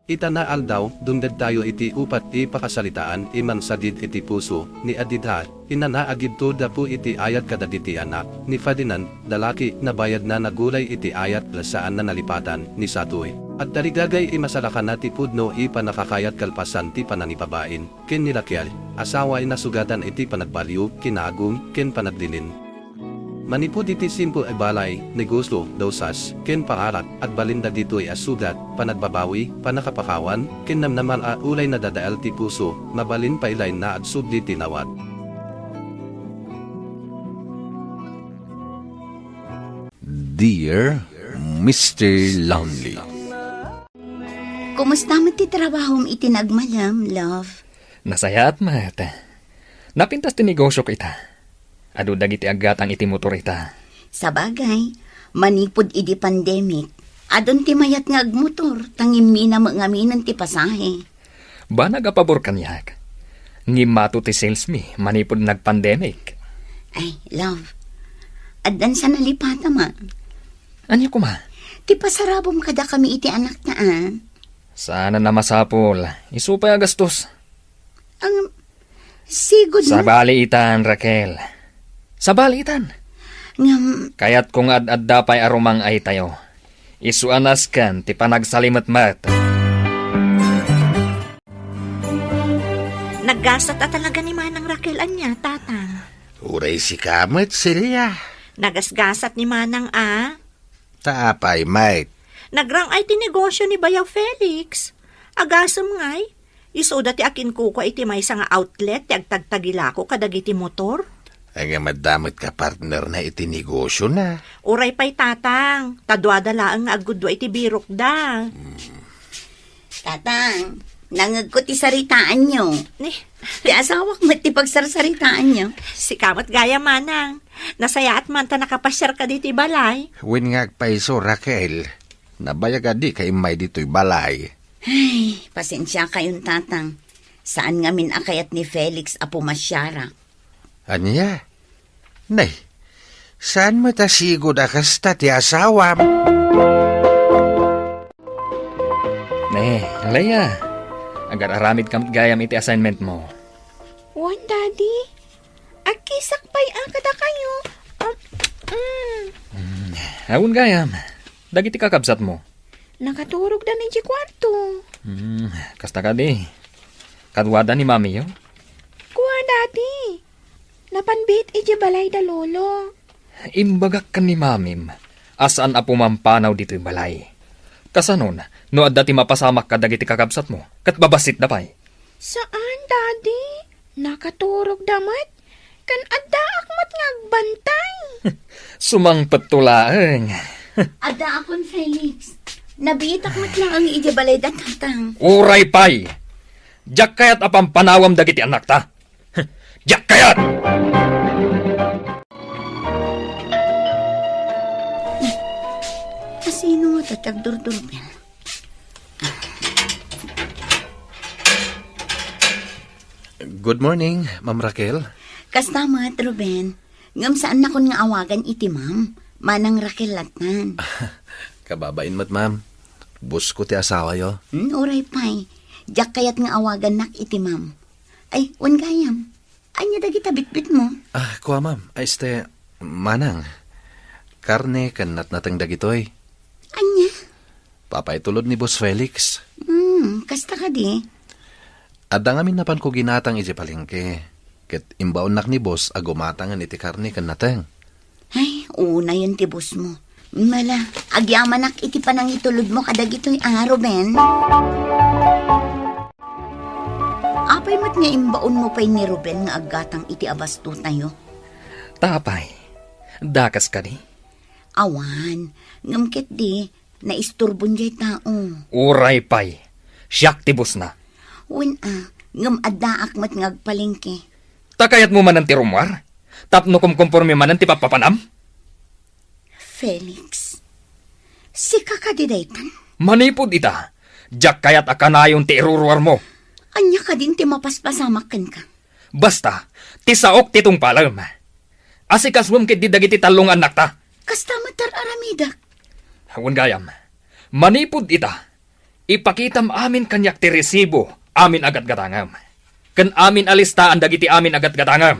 Itanaal daw, dundad tayo iti upat ipakasalitaan iman sadid iti puso, ni adidha, inanaagid to da po iti ayat kadaditi anak, ni Ferdinand, dalaki, na bayad na nagulay iti ayat lasaan na nalipatan, ni Satoy. At darigagay imasalakan na ti pudno ipanakakayat kalpasan ti pananipabain, ken nilakyal, asawa inasugatan iti panagbaliw, kinagum, ken panagdilin. Manipud iti simple ay balay, negosyo, dosas, ken pangarat, at balinda dito'y asugat, panagbabawi, panakapakawan, ken namnaman a ulay na dadaal ti puso, mabalin pailay na at subdi tinawat. Dear Mr. Lonely, Kumusta mo ti trabaho iti nagmalam, love? Nasayat mat. Napintas ti negosyo kita. Adu dagiti agatang iti motor ita. Sa bagay, manipod iti pandemic. Adon ti mayat nga agmotor, tangimina mo ngaminan ti pasahe. Ba nagapabor kanyak? Ngimato ti sales mi, manipod nag-pandemic. Ay, love, adan sa nalipata ma. Anyo kuma? Ti pasarabom kada kami iti anak na Sana na masapol. Isupay agastos. Ang sigod Sa na. baliitan, Raquel. Sa baliitan. Ngam, Kaya't kung ad-adda pa'y arumang ay tayo. Isuanas kan, ti panagsalimat-mat. Naggasat at talaga ni Manang Raquel anya, tatang. Uray si kamat silya. Nagasgasat ni Manang Taapay, mate. Nagrang ay tinegosyo ni Bayaw Felix. Agasam ngay. Isoda ti akin kuko iti may nga outlet ti agtagtagilako kadagiti motor. Ang madamot ka partner na itinegosyo na. Uray pa'y tatang. Tadwadala ang agudwa iti birok da. tatang, nangag ko ti saritaan nyo. Ni, Ti asawak mo ti pagsarsaritaan nyo. si kamat gaya Manang. Nasaya at man ta nakapasyar ka diti balay. Win nga paiso, Raquel. Nabayag di kay may dito'y balay. Ay, pasensya kayong tatang. Saan nga minakayat ni Felix apo masyara? Anya? Nay, saan mo tasigo da kasta ti asawam? Ne, alaya. Agar aramid kamit gayam iti assignment mo. Wan, Daddy. Akisak pa'y kada kayo. Awon gayam. Dagiti kakabsat mo. Nakaturog da ni kwarto. Kasta ka di. Kadwada ni mami yo. Kuha, Daddy. Napanbit iti balay da lolo. Imbagak ka ni mamim. Asaan apo mampanaw dito'y balay. Kasanon, no adda ti mapasamak ka dagiti kakabsat mo. Kat babasit da pa'y. Saan, Daddy? Nakaturog damat? Kan adda akmat ngagbantay. Sumangpet tulaeng. Ada akon Felix. Nabitak mat lang ang ijabalay da tatang. Uray pa'y. Diyak kayat apang panawam dagiti anak ta. Diyak kayat! Sino nga tatagdurdurben? Good morning, Ma'am Raquel. Kastamat, Ruben. Ngam saan na kon nga awagan iti ma'am? Manang Raquel Latnan. Kababain mat, ma'am. Bus ko ti asawa yo. Uray pay. Diyak kayat nga awagan nak iti ma'am. Ay, wan gayam. Anya dagita bitbit mo. Kuha, ma'am. Ay, manang. Karne kanat natang dagitoy. Anya? Papay tulod ni Boss Felix. Kasta ka di. Adang amin napan ko ginatang iti palengke. Ket imbaon nak ni Boss agumatangan iti karne kanatang. Ay, una yun tibos mo. Mala, agyaman nak iti panang itulod mo kadagitoy Ruben. Apay mat nga imbaon mo pa'y ni Ruben nga agatang iti abasto tayo. Tapay. Dakas ka di. Awan, ngamkit di, naisturbon jay tao. Uray pay. Siyak tibos na. Wen ngam adda akmat nga agpalengke. Takayat mo man ang tirumwar? Tapno kumkumporme man ang tipapapanam? Felix, si kakadidaytan. Manipod ita. Diyak kayat akanayon ti iruruar mo. Anya ka din ti mapaspasamakan ka. Basta, ti saok titong palam. Asikaswam kit di dagiti talong anak ta. Kasta matar aramidak. Hawan gayam. Manipod ita. Ipakitam amin kanyak ti resibo, amin agad gatangam. Kan amin alistaan dagiti amin agad gatangam.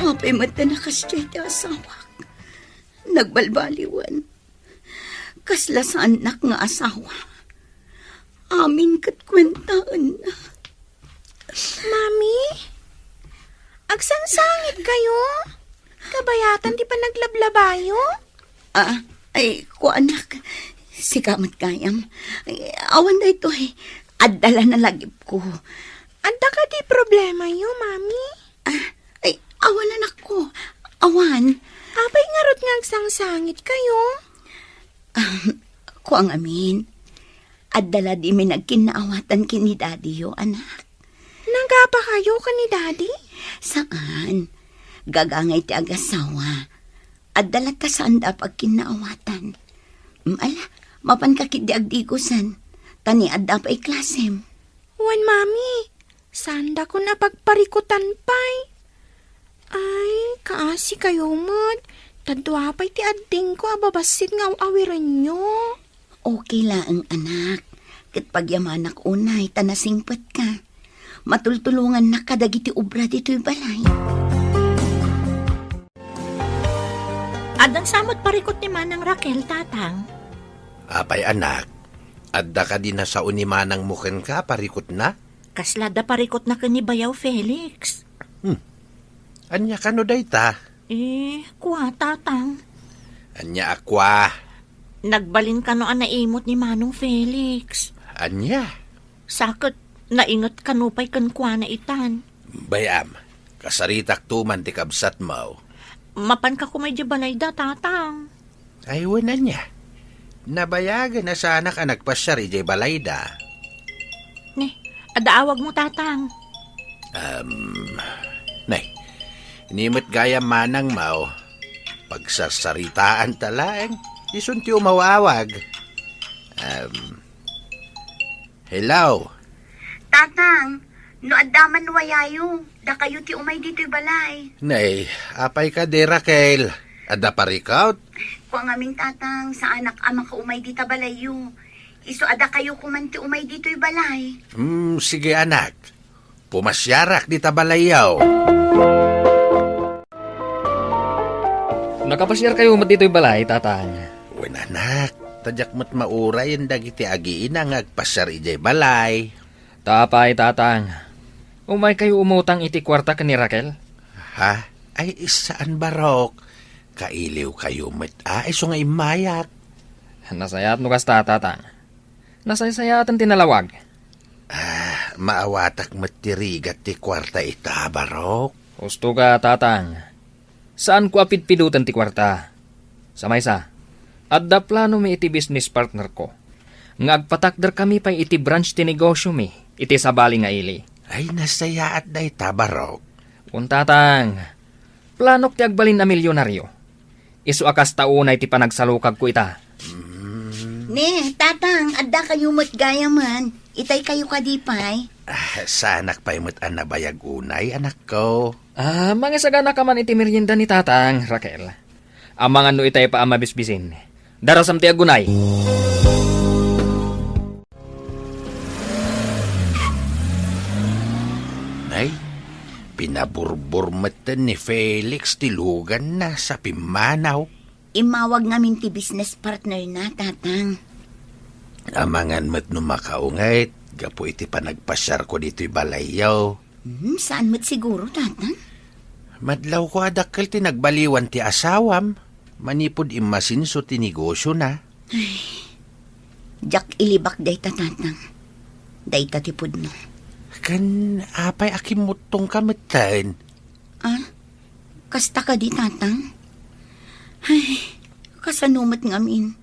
Apay mata na kasya ti asawa. Nagbalbaliwan. Kasla sa anak nga asawa. Amin kat kwentaan na. Mami? Agsangsangit kayo? Kabayatan di pa naglablabayo? Ko anak. Sikamat kayam. Awan na ito Adala na lagip ko. Anda ka di problema yo, Mami? Awan na ko. Awan. Apay ngarot nga agsangsangit kayo? Ko ang amin. Adala di may nagkinaawatan kini daddy yo, anak. Nagapa kayo ka ni Daddy? Saan? Gagangay ti agasawa. Adala ka saan dapat kinaawatan. Ala, mapan ka kiti agdigusan. Tani adda pa iklasem. Wan, Mami. Sanda ko na pagparikutan pay. Ay, kaasi kayo mat. Tadwa pa'y ti adding ko ababasit nga awiran nyo. Okay lang, anak. Kat pagyamanak unay, tanasingpat ka. Matultulungan na kadagiti ubra dito'y balay. Adang samot parikot ni Manang Raquel, tatang. Apay anak, adda ka din na sa unimanang muken ka, parikot na? Kaslada parikot na ka ni Bayaw Felix. Anya ka no dayta? Kuha, tatang. Anya akwa? Nagbalin ka no naimot ni Manong Felix. Anya? Sakot, naingot kanupay kan kuha na itan. Bayam, kasaritak tuman ti kabsat mo. Mapan ka kumay di balay da, tatang. Ay, wala niya. Nabayagan na sana ka nagpasyar ijay balayda. Adaawag mo, tatang. Nay, inimit gaya manang mau. Pagsasaritaan talaeng, isunti umawawag. Hello? Tatang, no addaman wayayo. Da kayo ti umay dito'y balay. Nay, apay ka de Raquel. Ada parikaut? Ko ang aming tatang, sa anak ama ka umay dita balayo. Iso ada kayo kumanti umay dito'y balay. Sige anak. Pumasyarak di tabalayaw. Nakapasyar kayo mat dito'y balay, tatang. Wen anak, tadyak mo't mauray ang dagiti agiin ang agpasyar ijay balay. Tapay, tatang. Umay kayo umutang iti kwarta ka ni Raquel? Ha? Ay, saan barok? Kailiw kayo met. Iso nga imayak. Nasayat no kasta, tatang. Nasayatan tinalawag. Maawatak matirigat ti kwarta ita, barok. Gusto ka, tatang. Saan ko apidpidutan ti kwarta? Sa maysa, adda plano mi iti business partner ko. Ngagpatakder kami pa iti branch ti negosyo mi, iti sabali nga ili. Ay, nasayaat na ita, barok. Kung tatang, planok ti agbalin na milyonaryo. Isu akas taunay ti panagsalukag ko ita. Ne, tatang, adda kayo mo't gaya man. Itay kayo kadipay. Sa anak pa imot ang nabayag unay, anak ko. Mga sagana ka man iti merienda ni tatang, Raquel. Amang ano itay pa amabisbisin. Darasam ti agunay. Nay, pinaburbur matan ni Felix tilugan na sa Pimanaw. Imawag namin ti business partner na, tatang. Amangan mo't numakaungayt, gapo iti panagpasyar ko dito'y balayaw. Saan mo't siguro, tatang? Madlaw ko adakkel ti nagbaliwan ti asawam. Manipod imasinso ti negosyo na. Jak ilibak day tatang. Day tatipod na. Kan apay akimutong kamatan. Kasta ka di, tatang? Ay, kasanumat ngamin.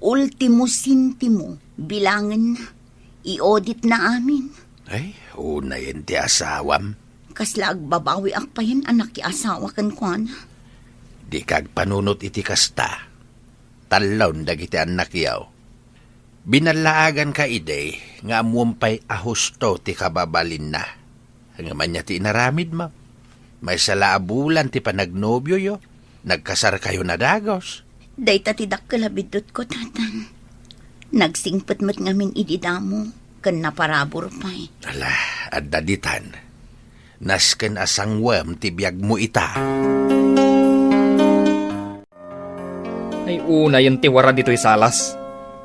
Ultimo sintimo, bilangan na. I-audit na amin. Ay, una yan ti asawam. Kasla agbabawi ak pa yan anak ki asawa kan kuana. Di kag panunot iti kasta. Talon dagiti anak yaw. Binalaagan ka ide, nga amumpay ahusto ti kababalin na. Nga man niya ti inaramid mo. May salaabulan ti panagnobyo yo. Nagkasar kayo na dagos. Day tatidak kalabidot ko, tatan. Nagsingpet mat ngamin ididamo, kan naparabor pa'y. Ala, at daditan. Nasken asangwam ti biyag mo ita. Ay una yung tiwara dito'y salas.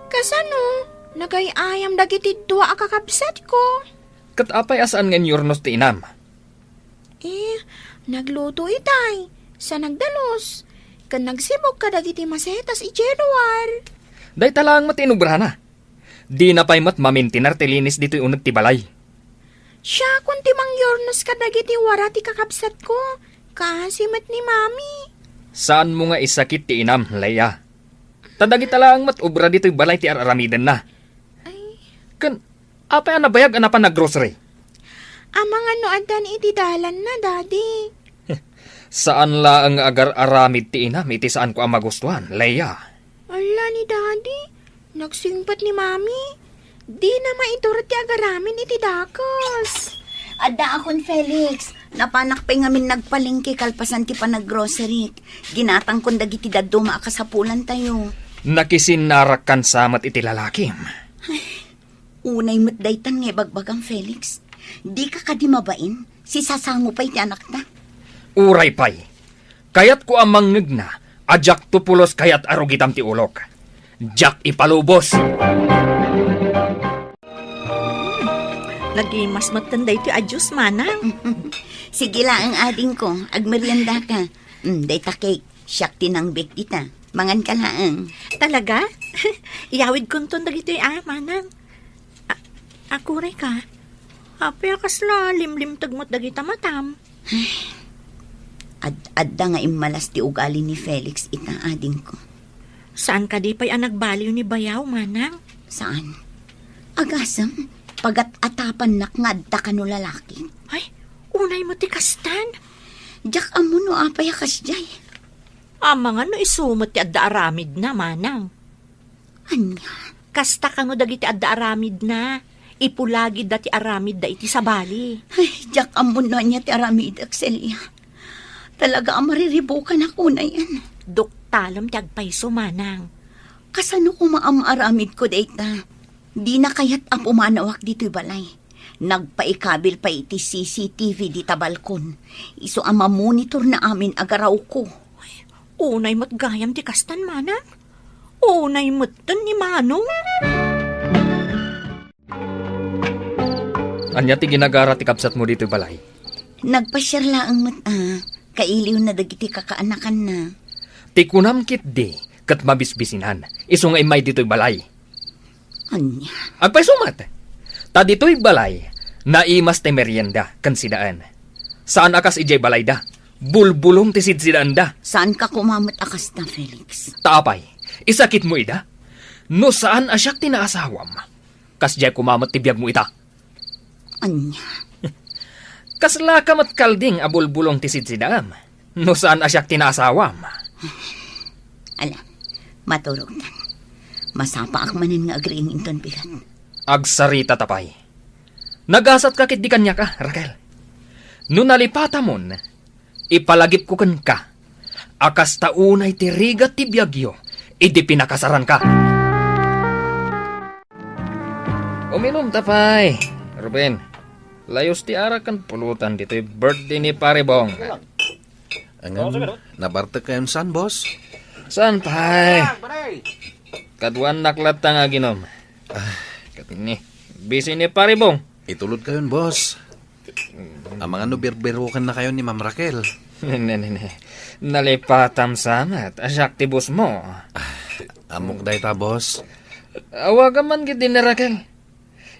Kasano? Nagayayam dagiti dua akakabsat ko. Kat apay asaan nga yornos ti inam. Nagluto itay. Sa nagdalos. Kan nagsibog ka dagiti masetas ijeduar. Day talang matinubrana. Di na pa'y mat mamintinar tilinis dito'y unag ti balay. Siya kung timang yornos ka dagiti wara ti kakabsat ko. Kasimat ni mami. Saan mo nga isakit ti inam, Leia? Tadagi talang mat ubra dito'y balay ti araramidan na. Kan, apay anabayag anapan na grocery. Amang ano adan iti dalan na, daddy. Saan la ang agar-aramid ti inam, iti saan ko ang magustuhan, Leia? Ala ni daddy. Nagsingpat ni mami. Di na maiturot ti agaramin iti dakos. Adda akon, Felix. Napanak pa ngamin nagpalingki kalpasan ti pa naggrocery. Ginatang kong dagiti daddo maakasapulan tayo. Nakisinarakan samat iti lalakim. Unay mo't daytan nga bagbagang, Felix. Di ka kadimabain. Si sasango pa iti anak na. Uray pay. Kayat ko amang ngigna, ajak tupulos kayat arugitam ti ulok. Jak ipalubos. Lagi mas magtanday ti adyos manang. Sige lang ang ading ko. Agmerienda ka. Dayta cake. Siyak tinang bake dita. Mangan ka lang. Talaga? Iyawid kunton dagito manang. Akuray ka. Apay kasla limlim tagmot dagita matam. Adda nga imalas ti ugali ni Felix ita ading ko. Saan ka di pa'y nagbaliw ni Bayaw manang? Saan? Agasam. Pagat atapan nak nga adda ka no lalaki. Ay, unay mo ti kastan. Jak amo no apay kasjay. Amang ano isumot ti adda aramid na manang. Anya? Kasta ka no dagiti adda aramid na. Ipulagid dati aramid da iti sabali. Ay, jak amo no niya ti aramid Axelia. Talaga ang mariribukan ako na yan. Doktalom ti agpayso manang. Kasano ko maamaramid ko data? Di na kayat ang pumanawak dito'y balay. Nagpaikabil pa iti CCTV di tabalkon. Iso ang mamonitor na amin agaraw ko. Unay mo't gayam ti kastan manang. Unay mo't tan ni manong. Anya ti ginagara ti kapsat mo dito'y balay. Nagpasyar laang mata. Kailiw na dagiti kakaanakan na. Ti kunam kit di, kat mabisbisinan. Iso nga imay dito'y balay. Anya? Agpay sumat. Ta dito'y balay, naimas ti merienda, kan sidaan. Saan akas ijay balay da? Bulbulong ti sidsidaan da. Saan ka kumamat akas na, Felix? Taapay, isakit mo ida? No saan asyak tinaasawam? Kas jay kumamat ti biyag mo ita. Anya? Kasla kamat kalding abulbulong ti sidsidaan. No saan asyak tinaasawam? Ala, maturog tan. Masapa ak manin nga agriing inton bigat. Agsarita tapay. Nagasat ka kit di kanya ka, Raquel. No nalipata mon, ipalagip ko kan ka. Akas taunay ti rigat ti biyagyo, idi pinakasaran ka. Uminom tapay. Ruben, layos ti arakan pulutan dito'y birthday ni Paribong. Angan, nabarta kayon saan, boss? Saan pay? Kaduan naklat nga ginom. Katini, busy ni Paribong. Itulod kayon, boss. Ang mga nubirbirukan na kayo ni Ma'am Raquel. Nalipatam samat, asyak ti bus mo. Amok day ta, boss. Awagan man gid din ni Raquel.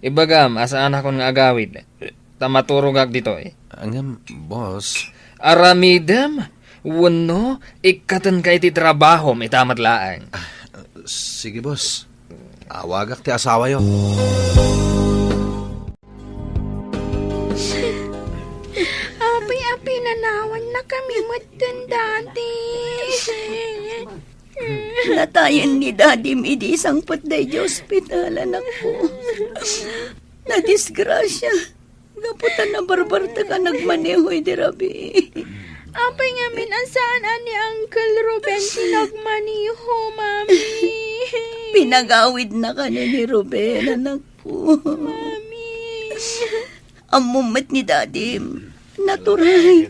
Ibagam, asaan akong nga agawid. Tamaturog ag dito eh. Angam, boss. Aramidam, wano, ikatan kay ti trabaho, may tamat laang. Sige, boss. Awagak ti asawa yo. Api nanawan na kami matan dati. Natayan ni Daddy Midi isang patday di ospital, anak ko. Nadisgrasya. Gaputan na barbarta ka nagmanehoy di rabi. Apay nga minasaan ani Uncle Ruben tinagmaniho, Mami. Pinagawid na ka ni Ruben, anak ko. Mami. Ang mumat ni Daddy, naturay.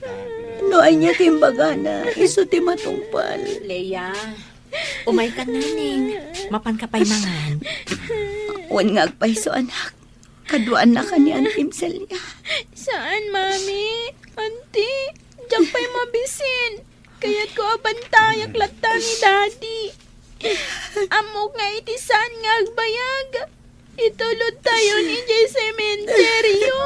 No ay niya timbaga na, iso ti matungpal. Leia, umay ka naning. Mapan ka pa'y mangan. Wan nga agpaiso, anak. Kaduan na ka ni Antim Celia. Saan, Mami? Auntie, diyan pa'y mabisin. Kaya't ko abantayak lata ni Daddy. Amok nga itisan nga agbayag. Itulod tayo ni Jay Cementerio.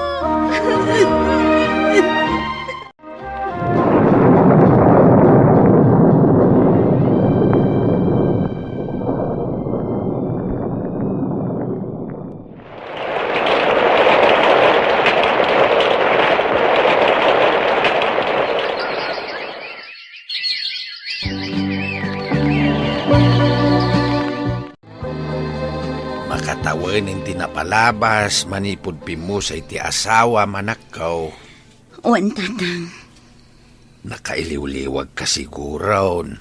Makatawanin tinapalabas, manipod pimo sa iti asawa manakaw. Wan, tatang. Nakailiw-liwag ka siguron.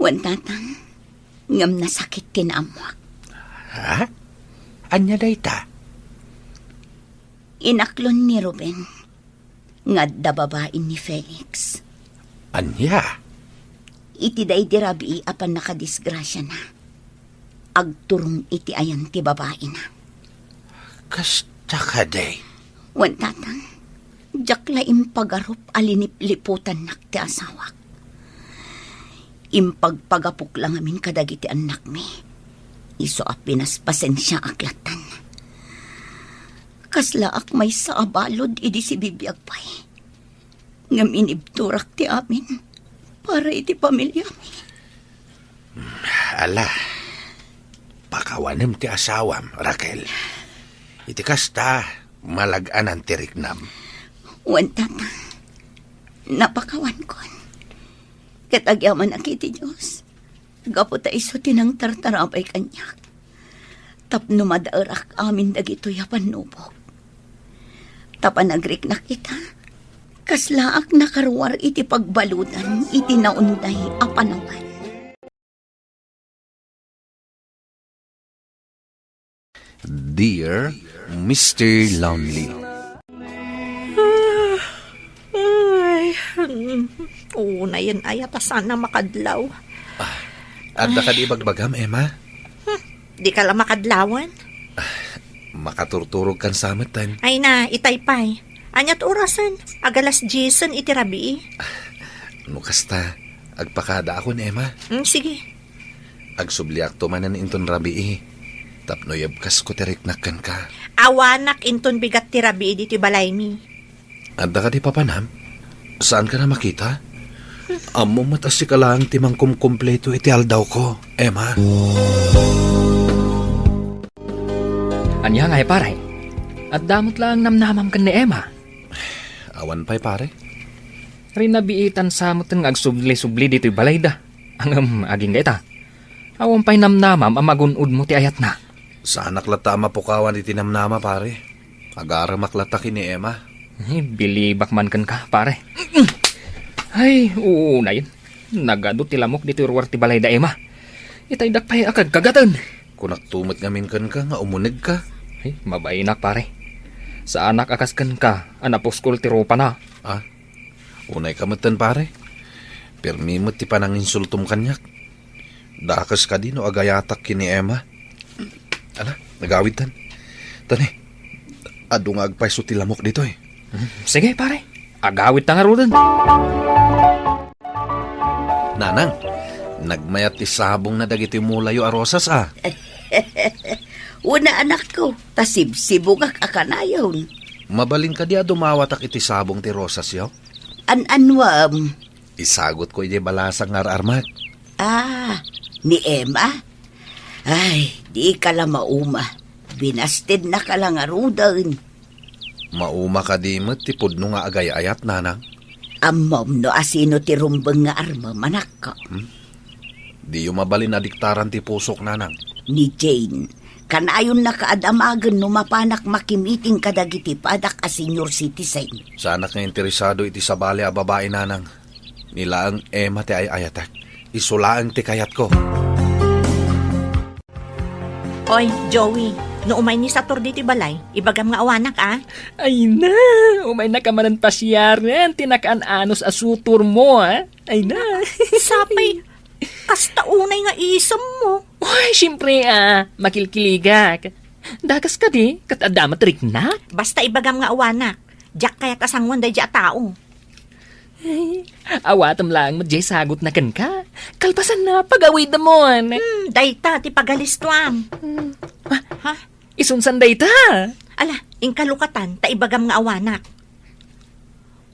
Wan, tatang. Ngam na sakit kinamwak. Ha? Anya day ta? Inaklon ni Ruben. Ngad da babae ni Felix. Anya? Iti day di rabi apan nakadisgrasya na. Agturong iti ayan ti babae na. Kasta ka day. Wan, tatang. Jakla impagarup alinip-liputan nak ti asawak. Impagpagapuk lang amin kadagiti anak mi. Iso a pinas pasensya aklatan. Kaslaak may sa abalod idi si bibiyag pa'y. Ngam inibturak ti amin para iti pamilya mi. Ala, pakawanem ti asawam, Raquel. Iti kasta, malagaan ang tiriknam. Wan, tatang. Napakawan ko. Katagyaman ang kiti Diyos. Gapo ta iso tinang tartarapay kanyak. Tapno madaarak amin dagito yapan nubok. Tapanagrik na kita. Kaslaak nakaruwar iti pagbaludan iti naunday apanawan. Dear Mr. Lonely. Na yan ay pa sana makadlaw. Adda ka di bagbagam, Emma? Di ka lang makadlawan. Makaturturog kan samatan. Ay na, itaypay. Anyat orasan, agalas Jason itirabi. No kasta, agpakada ako ni Emma. Sige. Agsubliak tumanan inton rabii. Tapno yabkas ko tiriknakan ka. Awanak inton bigat tirabi dito balay mi. Adda ka di papanam? Saan ka na makita? Amo matasi ka lang timang kumkumpleto iti aldaw ko, Emma. Anya nga pare. At damot lang namnamam kan ni Emma. Awan pa'y pare. Rinabiitan sa mo nga agsubli-subli dito'y balay da. Ang aging gaita. Awan pa'y namnamam ang magunod mo ti ayat na. Saan naklata mapukawan iti namnama, pare? Agara maklata ni Emma. Ay, bilibak man kan ka, pare. Ay, oo na yun. Nagado tilamok dito ruwar ti balay da Emma. Itay dakpay akag kagatan. Kunak tumot ngamin kan ka, nga umunig ka. Ay, mabainak pare. Sa anak akas kan ka, anaposkol ti ropa na. Ah, unay kamatan, pare. Permimot ti panang insultum kanyak. Dakas ka din o agayatak kini Emma. Ala, nagawid tan. Tani, adu nga agpaiso ti lamok dito eh. Sige pare, agawit ta nga rudan. Nanang, nagmayat ti sabong na dagiti mulayo a rosas ah. Una, anak ko, tasib-sibugak akanayon. Mabalin ka di dumawatak iti sabong ti rosas yaw. An-anwam. Isagot ko iti balasang ngar-armat. Ah, ni Emma? Ay, di ka lang mauma. Binastid na ka lang arudan. Mauma ka di mo ti pudno nga agay-ayat, nanang. Amom no asino ti rumbeng nga arma manak ka. Di yung mabalin na diktaran ti pusok, nanang. Ni Jane, Kanayon na kaadamagan no mapanak makimiting kadagiti padak a senior citizen. Sana nga interesado iti sabali a babae nanang. Nila ang ema ti ay ayatak. Isulaang ti kayat ko. Oy, Joey, no umay ni Sator diti balay, ibagam nga awanak Ay na, umay na ka manan pasyaran, tinakaan anos asutur mo, ha? Ay na. Sapay, kasta unay nga isam mo. Uy, siyempre, makilkiligak. Dagas ka di, kat adamat rik na. Basta ibagam nga awanak. Diyak kaya kasangwan day diya tao. Awatam lang, madjay sagot na kan ka. Kalpasan na, pag-awid na mo. Dayta, ti pagalistuan. Ha? Isunsan day ta. Ala, inkalukatan, ta ibagam nga awanak.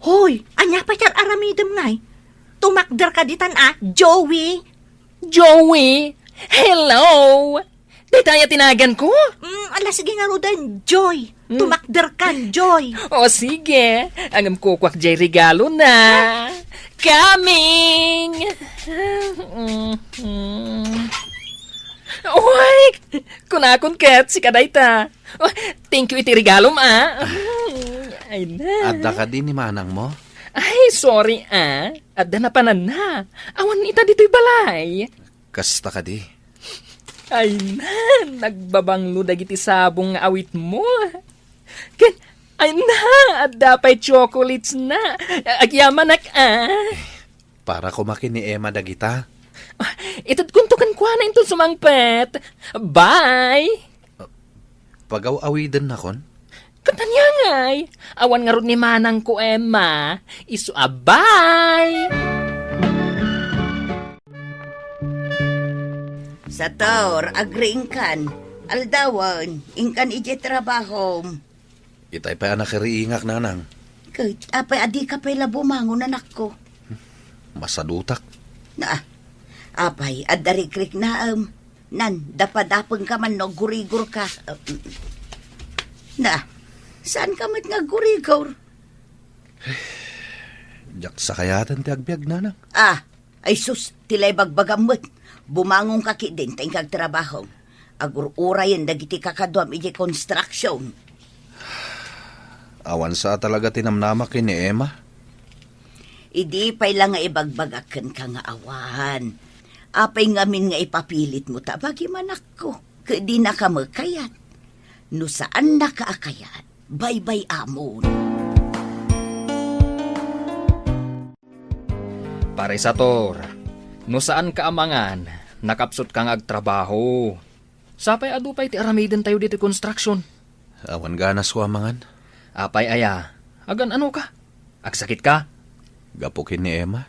Hoy, anya pa tiyar aramidem ngay. Tumakder ka ditan Joey. Joey, hello. Di tayo tinagan ko. Ala, sige nga Rodan, Joy. Tumakder ka, Joy. O sige, angam ko kwak jay regalo na. Coming! Uy! Kunakon ket, si kadayta. Oh, thank you iti regalo Ay na. Adda ka din ni manang mo? Ay, sorry Adda na panan na. Awan ita dito'y balay. Kasta ka di. Ay na, nagbabanglo dagiti sabong nga awit mo. Ay na, adda pa'y chocolates na. Agyamanak Para kumakin ni Emma dagita. Itad kuntukan kwa na ito sumangpet. Bye! Pagaw-awidan na kon? Katanya ngay. Awan nga ron ni manang ko, Emma. Isu bye! Sator, agreeing kan. Aldawan, ingkan ije trabaho. Itay pa anak riingak nanang. Kait, apay adi ka pa'y labumangon anak ko. Masadutak. Na, apay, adarikrik na nan, dapadapang ka man no, gurigur ka. Na, saan ka mat nga gurigur? Jak sa kayatan ti agbyag nanang. Ay sus, tilay bagbagamot. Bumangong kaki din, tayong kagtrabaho. Agur-urayan dagiti kakadwam ije construction. Awan sa talaga tinamnama kin ni Emma. Idi pa'y lang nga ibagbagakan ka nga awan. Apay ngamin nga ipapilit mo tabagi manak ko. Kadi na ka magkayat. No saan na kaakayat, bye-bye amon. Pare Sator, no saan ka amangan, nakapsot kang agtrabaho. Sapay adupay ti aramiden tayo dito construction. Awan ganas ko amangan. Apay aya, agan ano ka? Agsakit ka? Gapukin ni Emma.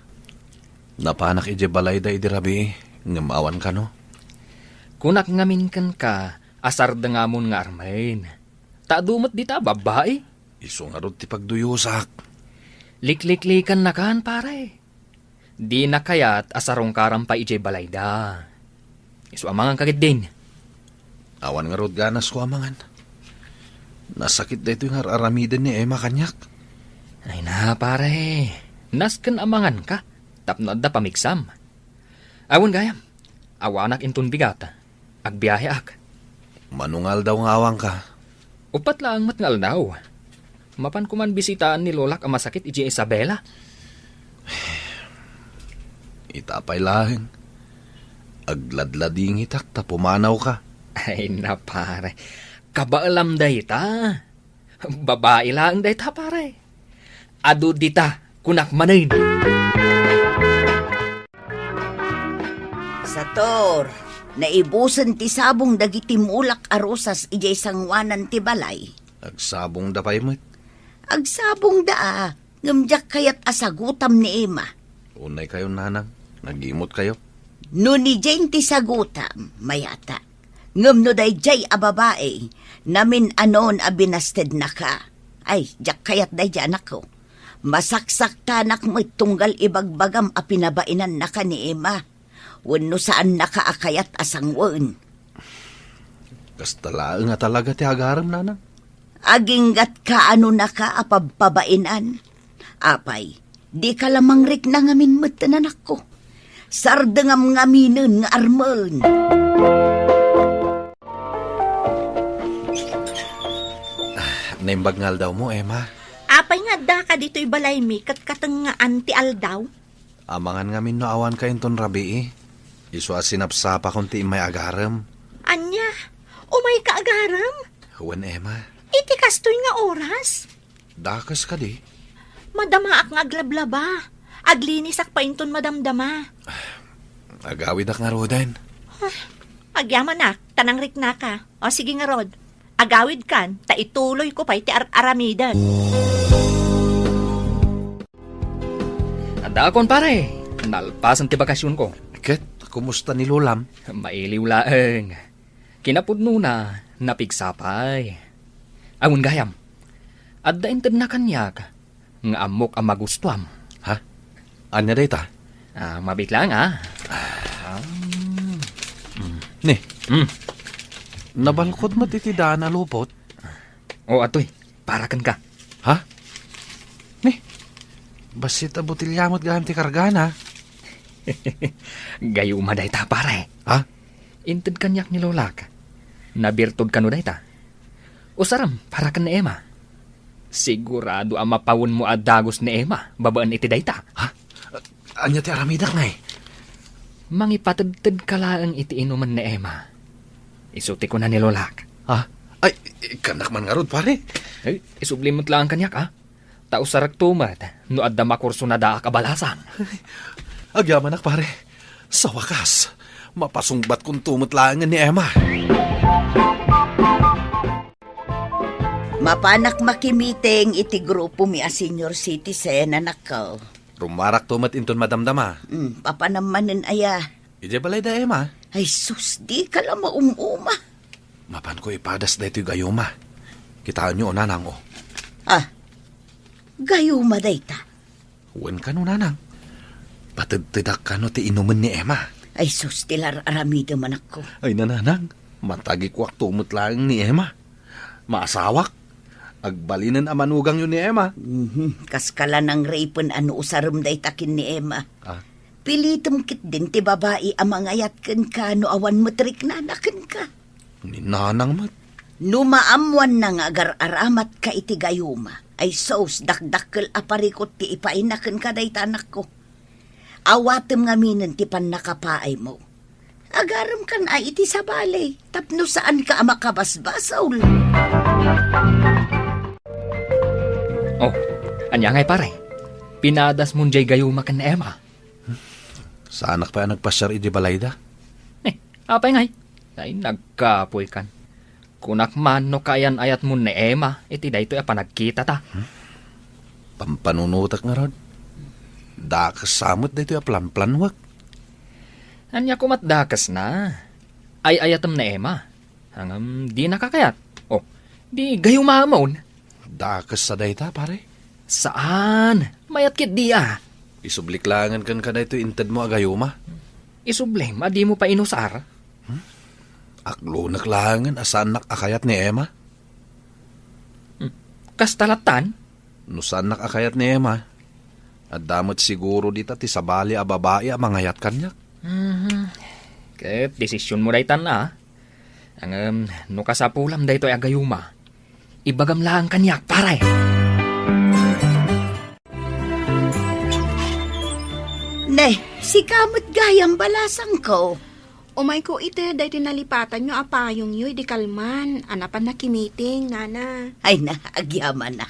Napanak ije balay da idirabi. Ngamawan ka no? Kunak ngamin kan ka, asar da nga mon nga armain. Taadumot di ta, babae. Isungarod ti pagduyusak. Likliklikan na kan, pare. Di na kayat asarong karampa ije balay da. Isu amangan kagit din. Awan nga rod ganas ko amangan. Nasakit da ito yung aramidan ni Emma kanyak. Ay na, pare. Nasken amangan ka. Tapno da pamigsam. Awan gayam. Awanak intun bigata. Agbiyahe ak. Manungal daw ng awang ka. Upat lang matngal daw. Mapan kuman bisitaan ni Lolak ang masakit iji Isabela. Itapay lahing. Agladlading hitak ta pumanaw ka. Ay na, pare. Kabaalam day ta. Babae lang day ta, pare. Adu dita, kunak manayin. Sator, naibusan ti sabong dagiti mulak arosas ijay sangwanan ti balay. Agsabong da pa'y mo. Agsabong daa, ngamjak kayat asagutam ni Emma. Unay kayo nanang. Nagimot kayo. No ni Jane ti sagutam, mayata. Ngam no day jay a babae, namin anon a binasted na ka. Ay, jak kayat day anak ko. Masaksak tanak mo tunggal ibagbagam a pinabainan na ka ni Emma. Wano saan nakaakayat asangwan. Kastalaan nga talaga ti agaram nanang. Aginggat ka ano na ka apabpabainan. Apay, di ka lamang rik na ngamin matanan ako. Sardangam ngaminin nga arman. Naimbagngal daw mo, Emma. Apay nga da ka dito'y balay mi, katang nga anti aldaw. Amangan nga minnoawan ka inton rabi eh. Isu sinapsapa kunti may agaram. Anya, umay ka agaram. Huwan, Emma. Iti kastoy nga oras. Dakas ka di. Madama ak nga aglablaba. Aglinis ak painton madamdama. Agawid ak nga rodan. Agyaman ak, tanangrik na ka. O sige nga rod, agawid kan, ta ituloy ko pa iti aramidan. Adakon pare, nalpasan ti bakasyon ko. Ket, kumusta ni Lulam? Mailiw laeng. Kinapudno na, napigsapay. Amun gayam, adda inted na kanyak, nga amok ang magustuam. Ha? Anya day ta? Mabit lang Ni, Hmm. nabalkot mo titidaan na lupot. O atoy, parakan ka. Ha? Ni, basit abutilyamot gahan ti kargana. Gayo maday ta pare. Ha? Inted kanyak ni lolak. Nabirtod ka no day ta. Usaram, parakan na Emma. Sigurado ang mapawon mo adagos ni Emma, babaan iti day ta. Ha? Anya ti aramidak na eh. Mangipatad-tad ka lang iti inuman ni Emma. Isuti ko na ni lolak. Ha? Ay, kanak man nga rod, pare. Ay, isublimot lang kanyak Tausarak tumat, no adda makurso na da kabalasan. Agyaman ak, pare. Sa wakas, mapasungbat kong tumutlangan ni Emma. Mapanak makimiting iti grupo mi a senior citizen anak ko. Rumarak tumat inton madamdama. Papanamanin aya. Ije balay da, Emma. Ay sus, di ka lang maumuma. Mapan ko ipadas da ito'y gayuma. Kitaan nyo, nanang, o. Gayuma dayta. Huwan ka no, nanang. Patid-tidak ka no ti inuman ni Emma. Ay sus, tilar aramida man ako. Ay, nananang. Matagi ko ak tumutlang ni Emma. Maasawak. Agbalinan amanugang yun ni Emma. Kaskala ng rapen ano usarum daytakin ni Emma. Pilitem kit din ti babae amangayat ken ka no awan matrik na anaken ka. Ni nanang mat. Numaamuan na nga agar aramat ka iti gayuma. Ay sos dakdakkel aparikot ti ipainaken ka dayta anak ko. Awatem nga minen ti pan nakapaay mo. Agaram kan ay iti sabali. Tapno saan ka makabasbasaw. Oh, anya ngay pare. Pinadas mo jay gayuma kan ni Emma. Sa anak pa nagpasyar iti balayda. Apay ngay. Ay, nagkapoy kan. Kunak man no kayan ayat mo ni Emma, iti dayto panagkita ta. Pampanunutak nga rod. Dakas samot dito plan-planwak. Anya kumatdakas na. Ay ayatam na Emma. Hangam di nakakayat. Oh, di gayuma amon. Dakas sa dayta, pare. Saan? Mayat kit diya. Isubliklangan kan ka na ito inted mo agayuma. Isublem, adi mo pa inusar. Aklo naklangan asan akayat ni Emma. Kastalatan? Nusan akayat ni Emma. At damot siguro dita ti sabali a babae a mangayat kanyak. Ket desisyon mo daytan na. Ang no kasapulam dayto ay agayuma. Ibagam lang kanyak pare. Ne, si kamot gayang balasang ko. Umay ko ite, day tinalipatan nyo apayong yoy, di kalman. Anapan na kimiting, nana. Ay na, agyaman na.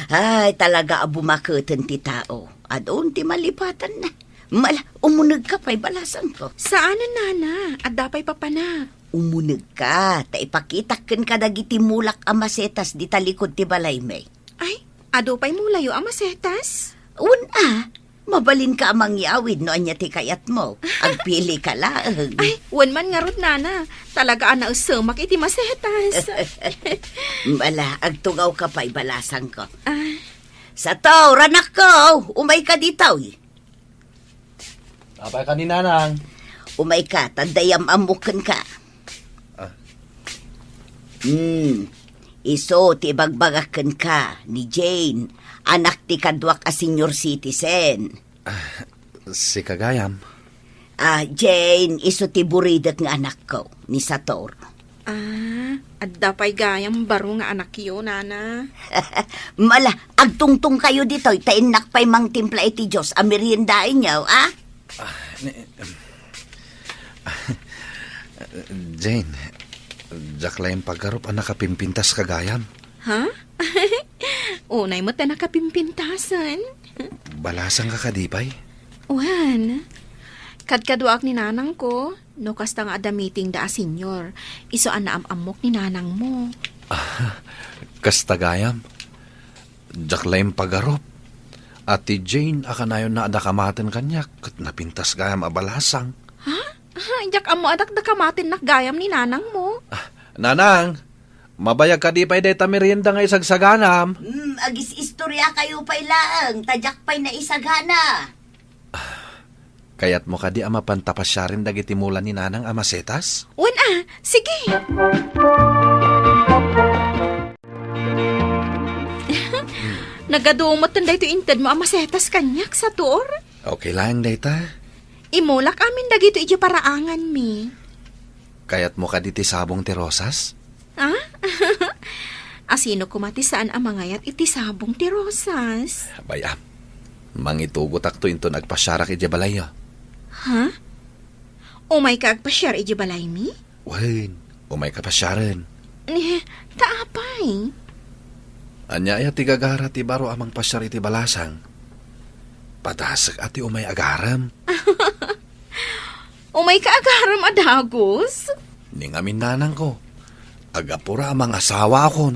Ay, talaga abumakatan ti tao. Adon ti malipatan na. Mala, umunag ka pa'y balasang ko. Saan na, nana? At dapay papanak. Umunag ka, ta ipakitaken ka dagiti mulak amasetas di talikod ti balay may. Ay, ado pa'y mulayo ang masetas? Mabalin ka amang yawid no anya ti kayat mo. Agpili ka lang. Ay, wan man nga rod, nana. Talaga ana usumak iti masetas. Mala, agtugaw ka pa'y balasang ko. Ah, Sa to, ranak ko, umay ka ditaw. Apay ka ni nanang. Umay ka, tandayam amukan ka. Iso, ti bagbagakan ka ni Jane, anak ti kadwak a senior citizen. Si Kagayam. Jane, iso ti buridak nga anak ko, ni Sator. At dapay gayang baro nga anak yo, nana. Mala, agtungtong kayo dito, tainak pa'y mang timpla iti Diyos, ameriendain niyo, ah? Jane, jak lang paggarop ang nakapimpintas kagayam. Ha? Unay mo ta nakapimpintasan. Balasang ka kadipay. Wan. Kadkaduak ni nanang ko, no kasta nga ada meeting da senior. Iso an naamamok ni nanang mo. Kastagayam. Jak lang paggarop. Ati Jane, akanayon na adakamaten kanyak, kat napintas gayam abalasang. Ha? Jak amo adak da kamatin nakgayam ni nanang mo. Nanang, mabayag ka di pa'y deta merienda nga isagsaganam. Agis istorya kayo pa'y laang, tadyak pa'y na isagana. Kayat mo ka di ama pantapasya rin dagiti mula ni nanang amasetas? Wan sige. Nagadumot tanday to inted mo amasetas kanyak sa tour. Okay lang, deta. Imulak amin dagito iti paraangan mi. Kayat mo ka di ti sabong ti rosas? Ha? Asino kumati saan ang mangayat iti sabong ti rosas? Bayam, mangitugot akto into nagpasyarak iti balayo. Ha? Umay ka agpasyar iti balay mi? Wen, umay ka pasyaran. Taapay. Anya ya ti gagara ti baro amang pasyar iti balasang. Patasag ati umay agaram. Umay ka agaram adagos? Ningamin nanang ko. Agapura amang asawa akon.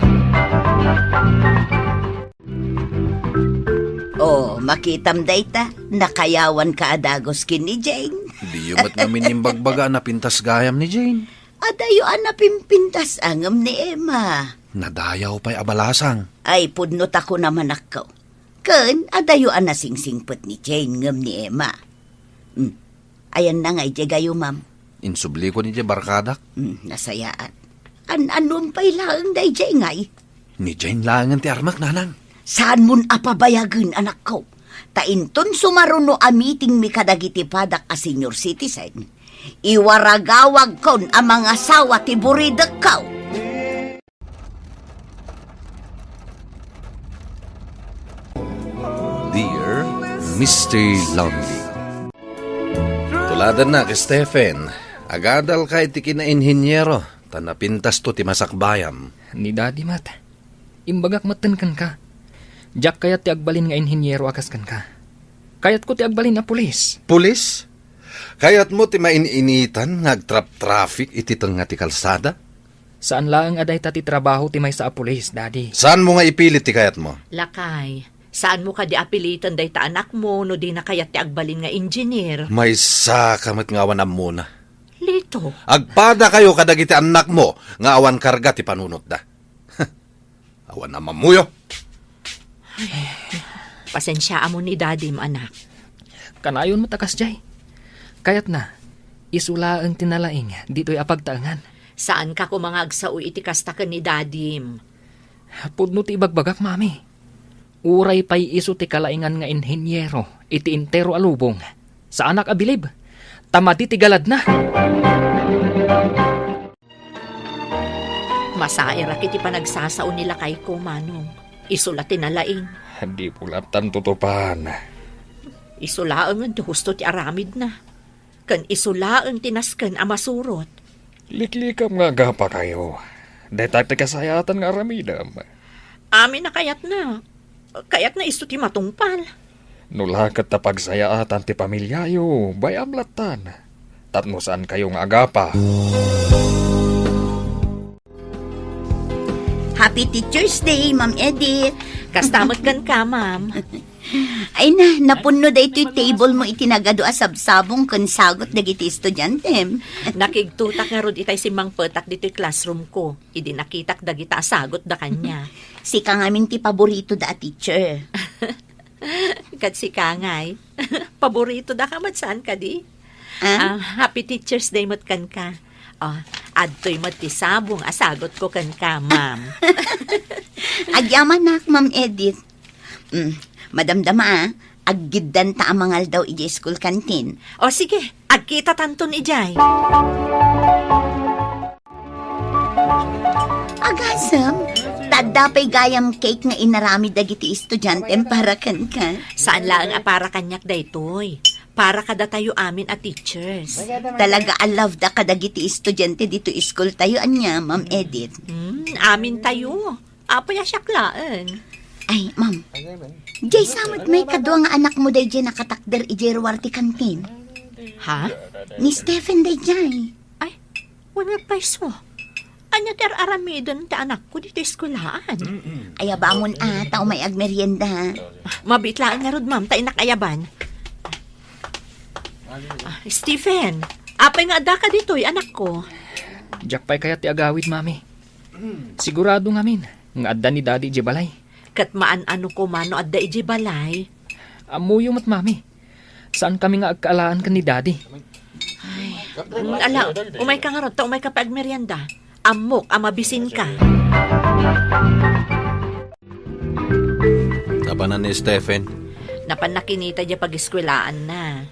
Oh, makitam dayta, nakayawan ka adagos kin ni Jane. Di yumat namin imbagbaga na pintas gayam ni Jane. Adayo pimpintas angam ni Emma. Nadayaw pa'y abalasang. Ay, pudnot ako naman ako. Ken, adayo na singsingpet ni Jane ngam ni Emma. Ayan na nga, gayo, ma'am. Insubli ko ni Jay barkadak. Nasayaan. Anong pa'y lang day Jane ngay? Ni Jane langan ti armak nanang. Saan mun apabayagan, anak ko? Tainton sumaruno a meeting mi kadagiti padak a senior citizen. Iwaragawag kon ang mga asawa ti buridag kaw. Dear Mr. Lonely. Tuladan na kay Stephen. Agadal ka iti kina-inhinyero. Tanapintas to ti masakbayam. Ni Daddy Mat, imbagak matan kan ka. Jak kayat ti agbalin nga inhinyero akas kan ka. Kayat ko ti agbalin na pulis. Pulis? Kayat mo ti mainiinitan ngagtrap-traffic iti nga ti kalsada? Saan lang aday ti trabaho ti may sa pulis, Daddy? Saan mo nga ipilit ti kayat mo? Lakay, saan mo ka di apilitan day ta anak mo no di na kayat ti agbalin nga engineer? May sakamat nga awan muna. Lito. Agpada kayo kadagiti anak mo nga awan karga ti panunot da. Awan na mamuyo. Pasensya mo ni daddy mo anak. Kanayon mo takas jay. Kayat na, isula ang tinalaing dito'y apagtaangan. Saan ka kumangag sa iti kastakan ni daddy? Pudno ti ibagbagak, mami. Uray pa'y iso ti kalaingan nga inhinyero, iti intero alubong. Sa anak abilib, tamadi ti galad na. Masaira kiti panagsasao nila kay ko, manong. Isula tinalaing. Di pulatan tutupan. Isulaan ang husto ti aramid na. Kan isulaan tinasken a masurot. Liklikam nga gapa kayo. Detay ti kasayatan nga aramidam. Amin na kayat na. Kayat na isto ti matungpal. Nulakat ta pagsayaatan ti pamilyayo, bayam latan. Tatno saan kayo nga agapa. Happy Teacher's Day, Ma'am Edith. Kastamot kan ka, ma'am. Ay na, napuno da ito'y table mo itinagado asabsabong kan sagot dagiti estudyante. Nakigtutak nga rod itay si Mang Petak dito'y classroom ko. Idi nakitak dagita sagot da kanya. Si kang amin ti paborito da teacher. Kat si Kangay. Paborito da ka saan ka di? Ah? Happy Teacher's Day mat kan ka. Adto'y matisabong asagot ko kan ka, ma'am. Agyaman na, Ma'am Edith. Madamdama, aggidan ta amangal daw iji school canteen. Sige, agkita tanton ijay. Sam, tadapay gayam cake nga inarami dagiti estudyante para kan ka. Saan lang para kanyak daytoy? Para kada tayo amin at teachers. Talaga I love da kadagiti estudyante dito school tayo anya, Ma'am Edith. Amin tayo. Apaya syaklaan. Ay, Ma'am. Jay, samad may kadwa nga anak mo day dyan nakatakder ijerwarti kantin. Ha? Ni Stephen day dyan. Ay, wala peso. Anya ter aramidon ta anak ko dito eskulaan. Ay, abamon tao may agmerienda. Mabitlaan nga rod, ma'am, ta inakayaban. Stephen, apay nga ada ka dito'y anak ko. Jack pa'y kaya ti agawid, mami. Sigurado ngamin, nga adda ni daddy di balay. Kat maan ano ko mano adda iji balay. Amuyo mat, mami. Saan kami nga agkaalaan ka ni daddy? Ala, umay ka nga rod, ta umay ka pa agmerienda. Amok, amabisin ka. Tapanan ni Stephen. Napan nakinita dya pag-eskwelaan na.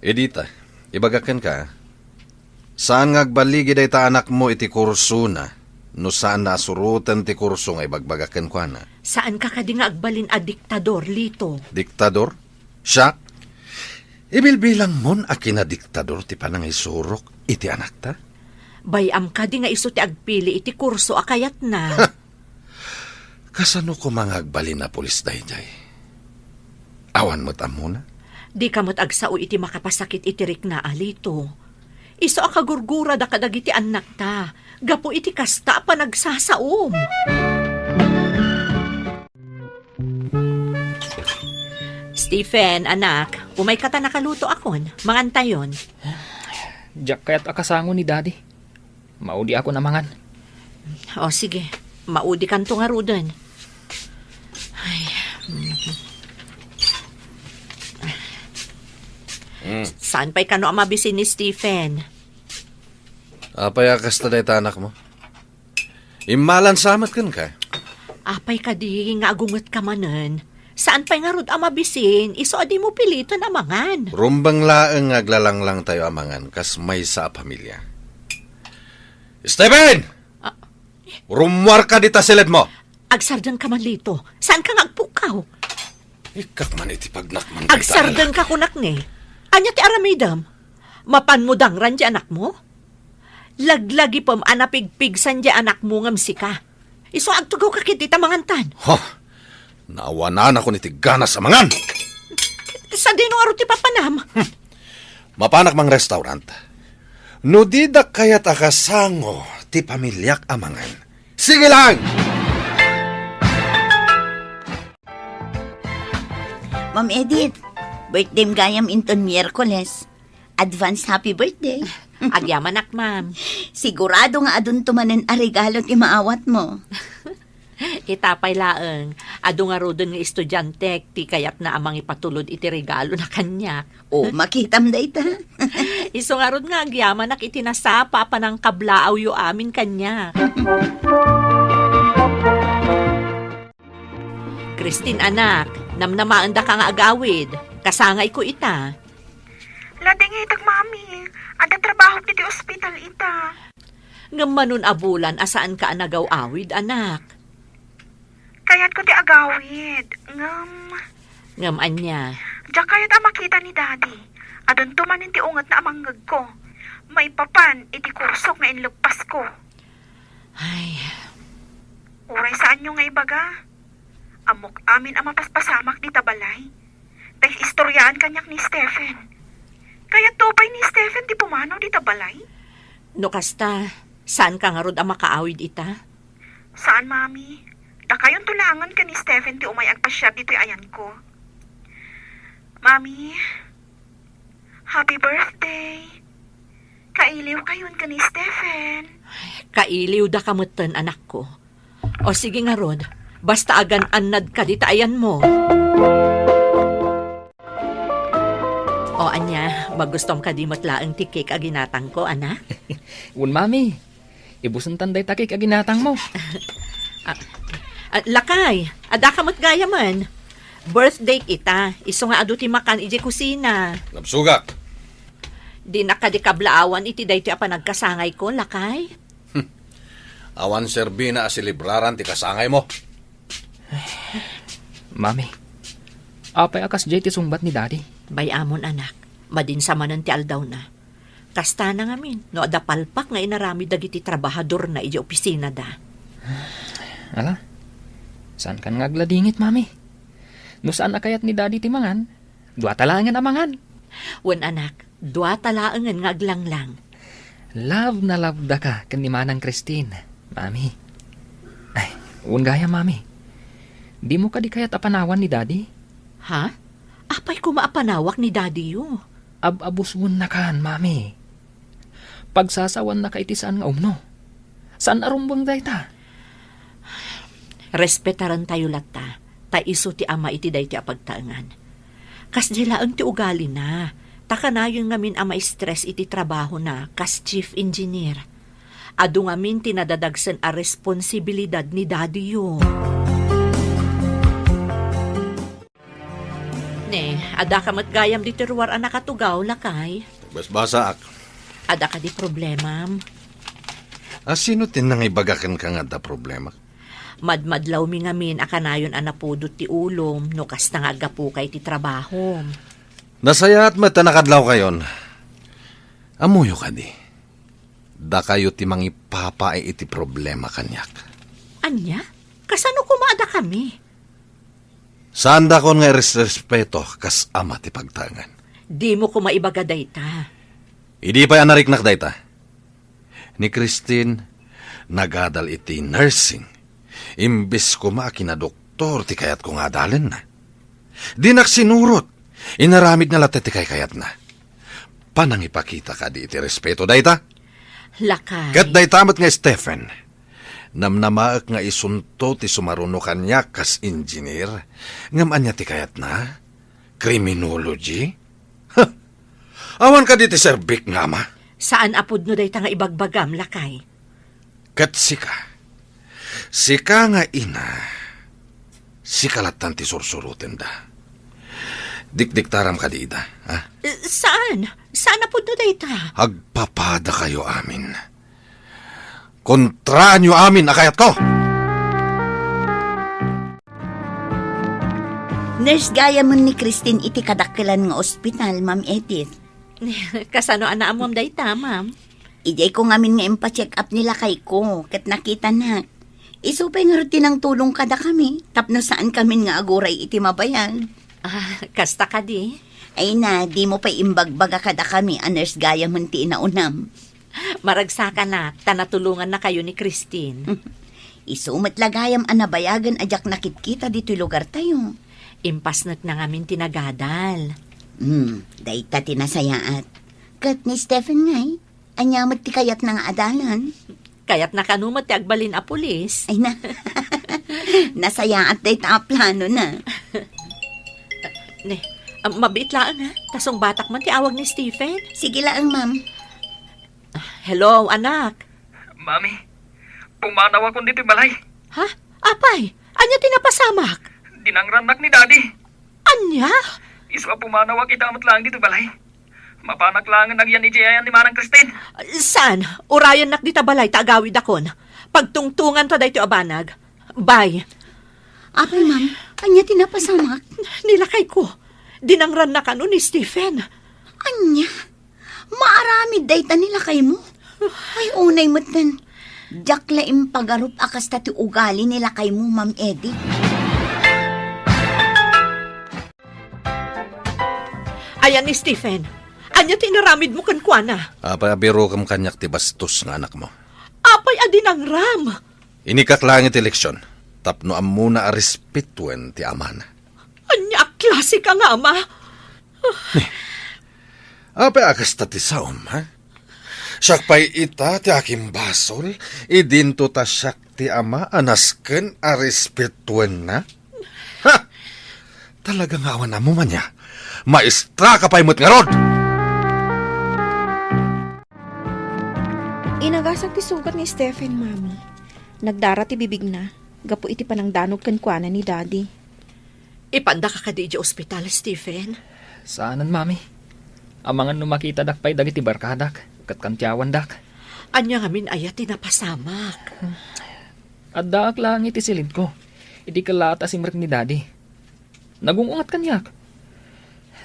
Edita, ibagakan ka. Saan nga agbaligi day ta anak mo iti kurso na? No saan nasurutan ti kurso nga ibagbagakan ko na? Saan ka kadi nga agbalin a diktador, Lito? Diktador? Siya? Ibilbilang mon a kinadiktador ti panangay surok iti anak ta? Bayam ka di nga iso ti agpili iti kurso akayat na. Kasano ko mga agbalin na pulis dayjay? Awan mo tamo na? Di kamot agsao iti makapasakit itirik na alito. Iso akagurgura da kadagiti anak ta. Gapo iti kasta pa nagsasaom. Stephen, anak, umay ka ta nakaluto akon. Mangantayon. Jack kaya't akasango ni daddy. Maudi ako namangan. O sige, maudi kan to nga rudan. Saan pa'y kano ang mabisin ni Stephen? Apay kasta day ta anak mo? Imalan samat kan ka? Apay ka di nga agungot ka manen. Saan pa'y nga rod ang mabisin? Iso adi mo piliton amangan. Rumbang laeng aglalang lang tayo amangan kas may sa pamilya. Stephen! Rumwar ka dita silid mo! Agsardan ka man lito. Saan ka nga agpukaw? Ikak man iti pagnakman kay Agsardan ka kunak ni. Anya ti aramidam? Mapan mo dangran di anak mo? Laglagi pam anapigpigsan di anak mo ngam sika. Iso agtugaw ka kiti tamangantan. Ho! Naawanan ako ni tigana sa mangan! Sa dino aro ti papanam. Mapanak mang restaurant. No di da kaya't akasango ti pamilyak amangan. Sige lang! Ma'am Edith, birthday gayam inton Miyerkules. Advance happy birthday. Agyaman nak, ma'am. Sigurado nga adun tumanen a regalo ti maawat mo. Itapay laeng. Ado nga rodon nga estudyante, ti kayat na amang ipatulod iti regalo na kanya. O, makitam da ita. Iso nga rod nga agyaman nak itinasapa pa ng kablaaw yo amin kanya. Christine, anak, namnamaan da ka nga agawid. Kasangay ko ita. Lading itag, mami. Ada trabaho dito ospital ita. Ngam manon abulan asaan ka anagaw awid, anak. Kayat ko ti agawid. Ngam anya. Diyak kayat ang makita ni daddy. Adon tumanin ti ungat na amanggag ko. May papan, iti kursok nga inlagpas ko. Ay, Uray saan nyo nga ibaga? Amok amin ang mapaspasamak di tabalay. Dahil istoryaan kanyak ni Stephen. Kaya topay ni Stephen di pumanaw di tabalay. no kasta, saan ka nga rod ang makaawid ita? Saan, mami? Da kayon tulangan ka ni Stephen ti umay agpasyag dito'y ayan ko. Mami, happy birthday. Kailiw kayon ka ni Stephen. Kailiw da kamutan, anak ko. O sige nga rod, basta agan anad ka dita ayan mo. O anya, magustom ka di matlaang ti cake aginatang ko, anak? Un mami, ibusan tanday takik aginatang mo. Lakay, ada ka matgaya man. Birthday kita, iso nga adu ti makan iji kusina. Napsuga! Di nakadikablaawan iti day ti apa nagkasangay ko, lakay. Awan serbina asilibraran ti kasangay mo. Mami, apay akas jay ti sumbat ni daddy. Bayamon anak, madinsamanan ti aldaw na. Kasta na ngamin, no ada palpak nga inarami dagiti trabahador na iji opisina da. Ala, saan kan ngagladingit, mami? No saan na kayat ni daddy ti mangan? Dua talangan amangan. Wen anak, dua talaangan nga aglanglang. Love na love da ka kan ni Manang Christine, mami. Ay, gaya, mami. Di mo ka di kayat apanawan ni daddy? Ha? Apay ko maapanawak ni daddy yo. Ab-abuswon na kan, mami. Pagsasawan na ka iti saan nga umno. Saan arumbang day ta? Respetaran tayo latta. Ta iso ti ama iti day ti apagtaangan. Kas dilaan ti ugali na. Taka na yung ngamin ama stress iti trabaho na kas chief engineer. Adu ngamin tinadadagsan a responsibilidad ni daddy yo. Ne, ada ka matgayam di tiruar anak katugaw lakay. Basbasa ak. Ada ka di problema. Sino tinangibagakan ka nga da problema? Madmadlaw mi ngamin akanayon anapudot ti ulom no kas nangagapu kay ti trabaho. Nasaya at matanakadlaw kayon. Amuyo ka di. Da kayo ti mangipapa ay iti problema kanyak. Anya? Kasano kumaada kami? Saan da kon nga respeto kas ama ti pagtangan? Di mo ko maibaga dayta. Idi pa yan nariknak dayta. Ni Christine, nagadal iti nursing. Imbis ko makina doktor, ti kayat ko nga dalin na. Di naksinurot, inaramid na latet ti kayat na. Panang ipakita ka di iti respeto dayta? Lakay. Kat daytamat nga Stephen, namnamaak nga isunto ti sumaruno kanya kas engineer, ngam anya ti kayat na? Criminology? Ha! Awan ka di ti serbik nga ma. Saan apod no dayta nga ibagbagam, lakay? Kat sika. Sika nga ina. Sikalatan ti sursuruten da. Dikdiktaram ka di ida. Ha? Saan? Saan apod no dayta? Agpapada kayo amin. Kontraan nyo amin, akayat ko! Nurse gaya mo ni Christine iti kadakilan nga ospital, Ma'am Edith. Kasano ana amom dayta, ma'am? Ijay ko ngamin nga impa-check up nila kay ko, kat nakita na. Isupay nga rutin ang tulong kada kami, tapno saan kami nga aguray iti mabayag. Kasta ka di. Ay na, di mo pa imbagbaga kada kami, a nurse gaya mo ti inaunam. Maragsaka na, tanatulungan na kayo ni Christine. Isumat lagayam anabayagan ajak nakitkita dito lugar tayo. Impasnat na ngamin tinagadal. Dayta tinasayaat. Kat ni Stephen ngay, anyamat ti kayat ng adalan. Kaya't nakanumat ti agbalin a pulis. Ay na, nasayaat dayta a plano na. Ne, mabitlaan ha. Tasong batak man ti awag ni Stephen. Sige lang, ma'am. Hello, anak. Mami, pumanaw ako dito balay. Ha? Apay, anya tinapasamak? Dinangranak ni daddy. Anya? Iswa pumanaw kita amat lang dito balay. Mapanaklangan nagyan ijayan ni Manang Christine. Saan? Urayan nak di tabalay taagawid akon. Pagtungtungan ta dayto abanag. Bye. Apay, ma'am, anya tinapasamak? Nilakay ko. Dinangran na kano ni Stephen. Anya? Maaramid dayta nila kay mo. Ay, unay matan. Diyak laim pagarup akas tati ugali nila kay mo, Ma'am Edith. Ayan ni Stephen. Anya tinaramid mo kankwana. Pabiro kam kanyak ti bastos nga anak mo. Apay adinangram. Inikak lang iti leksyon. Tapno amuna a respetuen ti amana. Anya klase ka nga, ama. Apa akas tati saom, ha? Siyak pa'y ita ti aking basol, idinto ta siyak ti ama anasken a respetuen na? Ha? Talagang awan na mo man niya. Maestra ka pa'y mo't nga rod! Inagasag ti sugat ni Stephen, mami. Nagdara ti bibig na. Gapo iti panang danog kankwana ni daddy. Ipanda ka di ospital, Stephen. Saanan, mami? Amangan no makita dakpay dagiti barkadak, kat kantyawan dak. Anya ngamin ayat tinapasamak. Adda lang iti silid ko. Iti kalata si Mark ni Daddy. Nagungungat kanyak.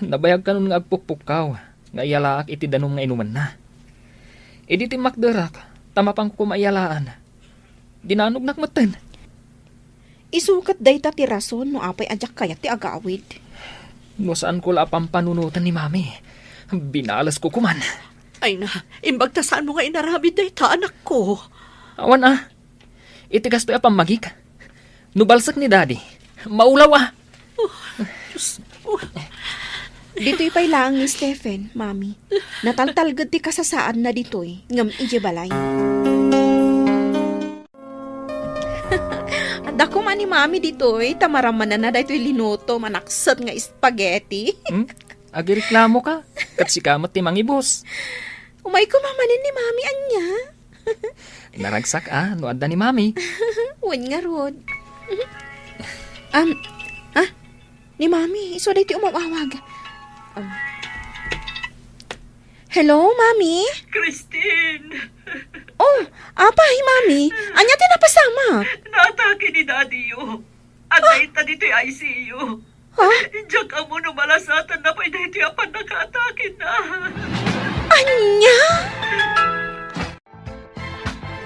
Nabayag ka nun nga agpukpukaw. Nga iyalaak iti danong nga inuman na. Iti ti makderak. Tamapang ko maiyalaan. Dinanog nakmatan. Isukat day ta ti rason no apay adyak kaya ti agawid. No saan ko lapang panunutan ni Mami. Binalas ko kuman. Ay na, imbagtasaan mo nga inaramid day ta, anak ko. Awan itigas to'y apang magik. Nubalsak ni Daddy. Maulaw Dito'y pay lang ni Stephen, Mami. Nataltalgad ti kasasaan na dito'y ngam ije balay. Dako man ni Mami dito'y tamaraman na dito'y linuto manaksat nga spaghetti. Agireklamo ka. Kat si kamat ti mangibos. Umay ko mamanin ni Mami anya. Naragsak no adda ni Mami. Wan nga rod. Ni Mami, iso day ti umawawag. Hello, Mami? Christine! Oh, apay, Mami. Anya tinapasama. Naatake ni Daddy yo. At naita dito'y ICU. Ha? Diyak ka mo malasatan na pa'y dito apan nakaatake na. Anya?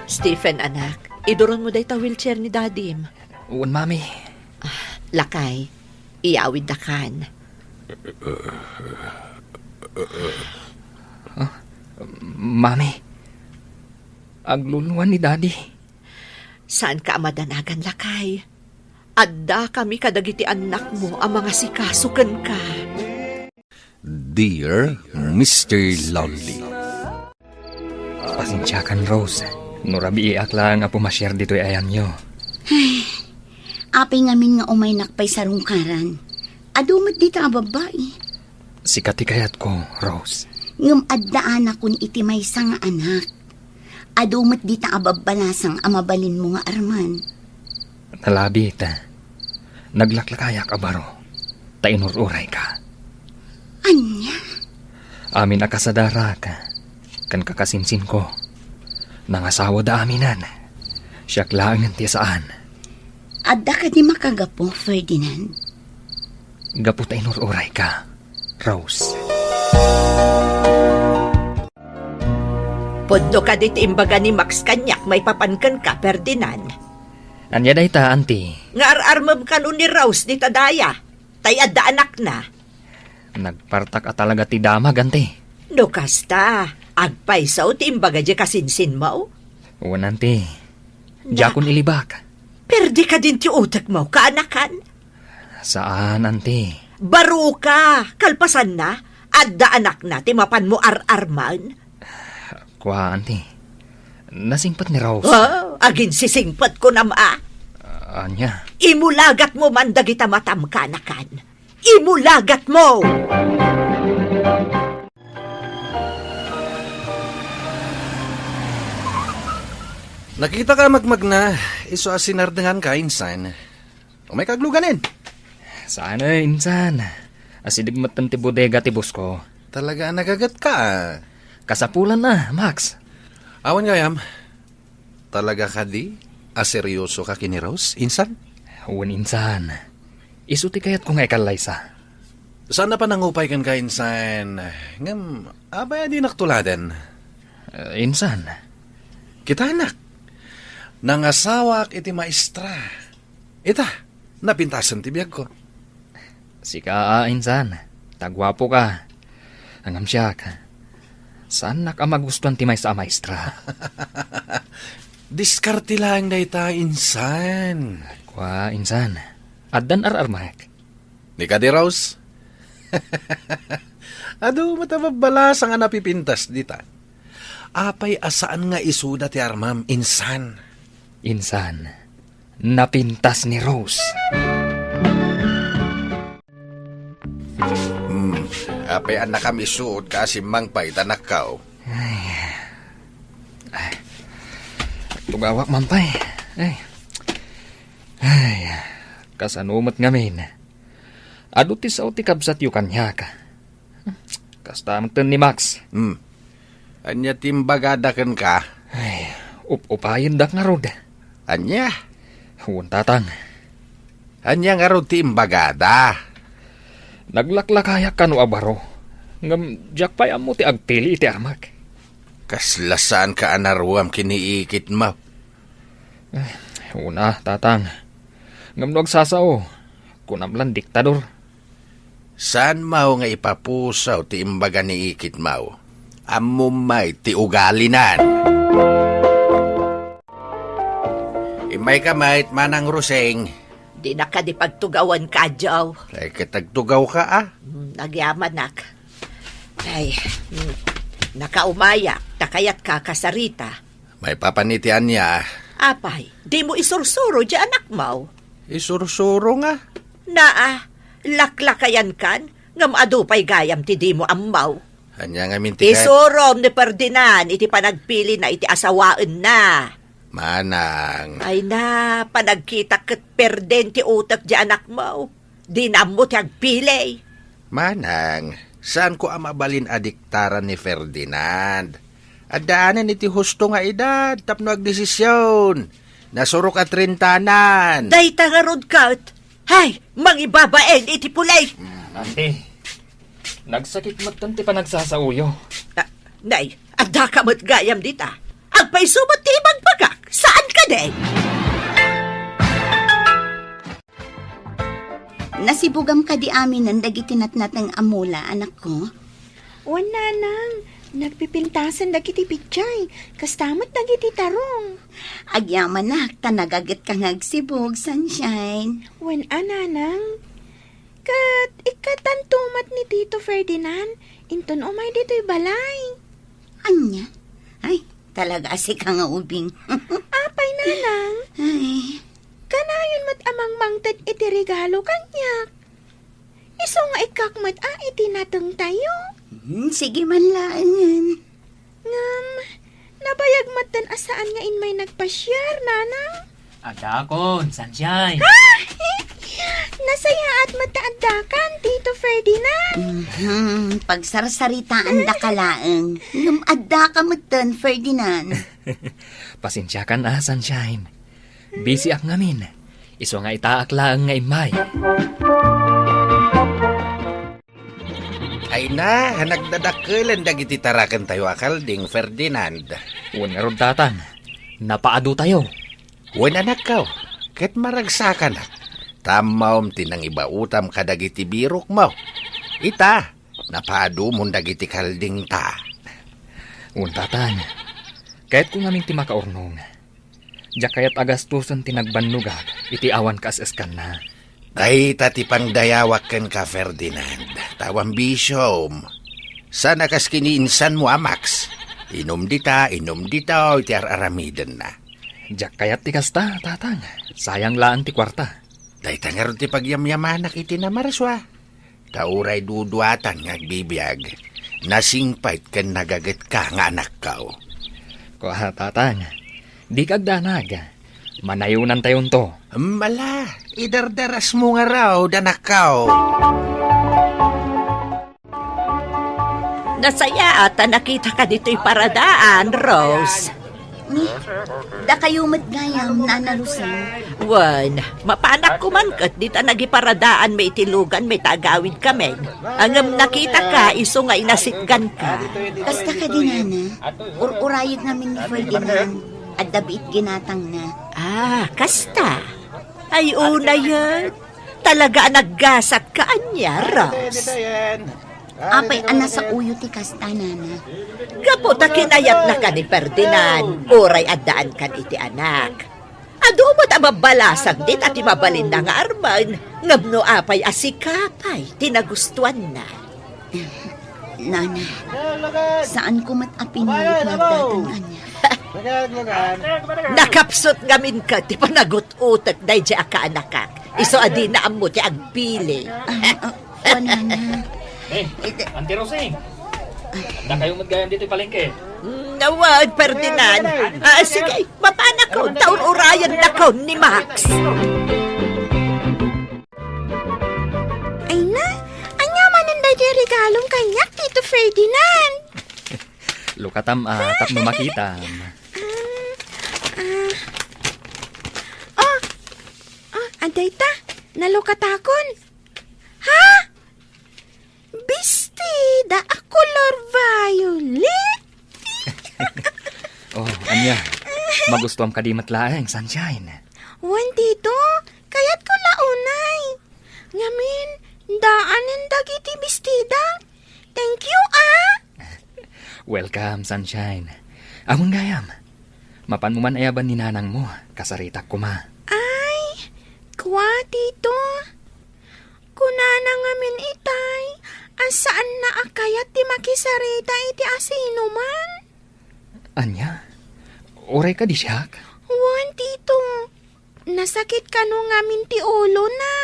Stephen, anak, iduron mo day ta wheelchair ni Dadim. Uwan, Mami. Lakay, iawid na kan. Mami. Agluluan ni Daddy. Saan ka madanagan, Lakay? Adda kami kadagiti anak mo ang mga sikasukan ka. Dear Mr. Lonely. Pasensya kan, Rose. Nurabi iak lang nga pumasyar dito'y ayan nyo. Apay ngamin nga umay nakpay sarungkaran. Adumat di ta babae. Sikati kayat ko, Rose. Ngam addaan akon iti may nga anak. Adumat di ta ababalasang amabalin mo nga arman. Nalabi ta. Naglaklakayak abaro. Ta inururay ka. Anya? Amin akasadara ka. Kan kakasinsin ko. Nangasawa da aminan. Siyak lang nanti saan. Adda ka di makagapo, Ferdinand. Gapu ta inururay ka, Rose. Poddo ka dit imbaga ni Max kanyak may papankan ka, Ferdinand. Anya day ta, auntie. Nga ar-armam ka nun ni Rose di tadaya. Tay adda anak na. Nagpartak at talaga ti dama, ganti. No kasta, agpaisaw ti imbaga di kasinsin mo. Uwan, auntie. Jakon ilibak. Perdi ka din ti utak mo, kaanakan. Saan, auntie? Baro ka, kalpasan na. Adda anak na, ti mapan mo ar-arman. Kwa, auntie. Nasingpat ni Rose. Oh, agin sisingpat ko na ma. Anya? Imulagat mo man dagita matam kanakan. Imulagat mo! Nakita ka magmag na, iso asinardengan ka, insan. O may kagluganin. Saan insan? Asidig matan ti bodega ti boss ko. Talaga nagagat ka. Kasapulan na, Max. Awan gayam, talaga ka di? Aseryoso ka kini Rose, insan? Uwan insan. Isuti kayat ko nga ikalaysa. Saan na pa nangupay kan ka, insan? Ngam, abay di naktuladan. Insan. Kita anak. Nangasawak iti maestra. Ita, napintasan ti biyag ko. Sika, insan. Tagwapo ka. Angam siya ka. Saan na ka magustuhan ti may sa maestra? Diskarte lang na ita, insan. Kwa, insan. Addan ar-armak. Di ka di, Rose? Ado, matababalas ang napipintas dita. Apay asaan nga isuda ti armam, insan. Insan. Napintas ni Rose. Apay anak kami suot kasi mangpay tanakaw. Tugawak mampay. Ay, kasanumat ngamin. Ado ti sao ti kabsat yu kanya ka. Kasta magtan ni Max. Anya timbagadakan ka. Upayin dak nga rod. Anya? Huwag tatang. Anya nga ro ti imbagada. Naglaklakayak ka no abaro. Ngam, jak pa'y amo ti agpili iti amak. Kaslasaan ka anaruam kiniikit mo. Una, tatang. Ngam no agsasao. Kunamlan diktador. Saan mau nga ipapusaw ti imbaga ni ikit mau? Amumay ti ugalinan. Imay kamait manang ruseng. Di na ka di pagtugawan ka, Joe. Ay kitagtugaw ka ah. Nagyaman nak. Ay, nakaumayak, takayat ka kasarita. May papanitian niya. Apay, di mo isursuro di anak mo. Isursuro nga. Naa, laklakayan kan, ngam adupay gayam ti di mo amaw. Anya nga minti ka. Isurom ni Ferdinand, iti panagpili na iti asawaan na. Manang. Ay na, panagkita kat perden ti utak di anak mo. Di na mo ti agpili. Manang. Saan ko amabalin adiktaran ni Ferdinand? Adaanan iti husto nga edad, tapno agdesisyon. Nasurok at rintanan. Day tangarod kat. Hay, mangibabaen iti pulay. Ate, nagsakit magtanti pa nagsasauyo. Nay, adda ka mo't gayam dita. Agpaisumot ti ibang bagak. Saan ka day? Nasibugam ka di amin ang dagiti natnatang amula, anak ko. Wan nanang, nagpipintasan dagiti pichay, kastamot dagiti tarong. Agyaman na, tanagagit kang agsibog, sunshine. Wan nanang, kat ikatantumat ni Tito Ferdinand, inton umay dito'y balay. Anya? Ay, talaga si ka nga ubing. Apay nanang, Ay, kanayon mat amang mangtad iti regalo kanyak. Iso nga ikakmat iti natong tayo. sige man laan. Ngam, nabayag matan asaan nga inmay nagpasyar, nanang. Adakon, sunshine. Nasaya at mataadakan, Tito Ferdinand. Pagsarsaritaan da kalaang. Lumadda ka matan, Ferdinand. Pasensya ka na, sunshine. Busy ak ngamin. Iso nga itaak lang nga imay. Ay na, nagdadakelan dagiti tarakan tayo akal ding Ferdinand. Uwan nga rod tatang. Napaado tayo. Wen anak ka, ket maragsakan na. Tamawm tinang ibautam kadagiti birok mo. Ita, napaado mong dagiti kalding ta. Uwan tatang. Kahit kung aming ti makaurnong. Diyak kayat agastusan tinagbanlugag, iti awan kas-eskan na. Kay tatipang dayawak ken ka Ferdinand. Tawang bisyom. Sana kas kiniinsan mo amax. Inom dita, iti aramiden na. Diyak kayat ti kasta, tatang. Sayang laan ti kwarta. Day tangar ti pagyamyamanak iti namarswa. Tauray duduatan ngagbibiyag. Nasingpait ken nagaget ka nga anak kao. Kuha, tatang. Di kagdanag. Manayunan tayon to. Mala, idardaras mo nga raw, danakaw. Nasaya ata nakita ka dito'y paradaan, Rose. Ni, da kayo matgayam na nalusang. Wan, mapanak ko man kat dita nagiparadaan may itilugan, may tagawid kami. Ang nakita ka, iso nga inasitgan ka. Kasta ka dinana, urayag namin ni Ferdinand. At dabiit ginatang na. Ah, kasta. Ay, una yan. Talaga naggasat ka anya, Rose. Apay ana sa uyo ti kasta nana. Gapo ta kinayat na ka ni Ferdinand. Uray adaan kan iti anak. Ado mo ta mabalasag dit at imabalin na nga arman. Ngabno apay asikapay, tinagustuhan na. Nana, saan ko matapinayot nagdatangan niya? Nakapsot ngamin ka, ti panagot-utak day di aka anakak. Iso adi na amo ti agpili. Nana. Auntie Rosing. Handa kayo magayam dito palengke. Nawag, Ferdinand. Sige, mapanak ko. Taon-urayan na ko ni Max. Ay na, anya manan da di regalong kanyak, Tito Ferdinand. Lukatam tapno makita. Nalukatakon? Ha? Bestida a color violet? Oh, anya. Magustuhan ka di matlaeng, sunshine. Wan dito, kaya't ko launay. Ngamin, daanan dagiti bestida. Thank you, ah! Welcome, sunshine. Amon gayam. Mapan mo man ayaban ni nanang mo, kasarita ko ma. Ay, kwa dito. Kunana ngamin itay, asaan na akayat ti makisarita iti asino man? Anya? Oray ka di siyak? Wan dito, nasakit ka no ngamin ti ulo na.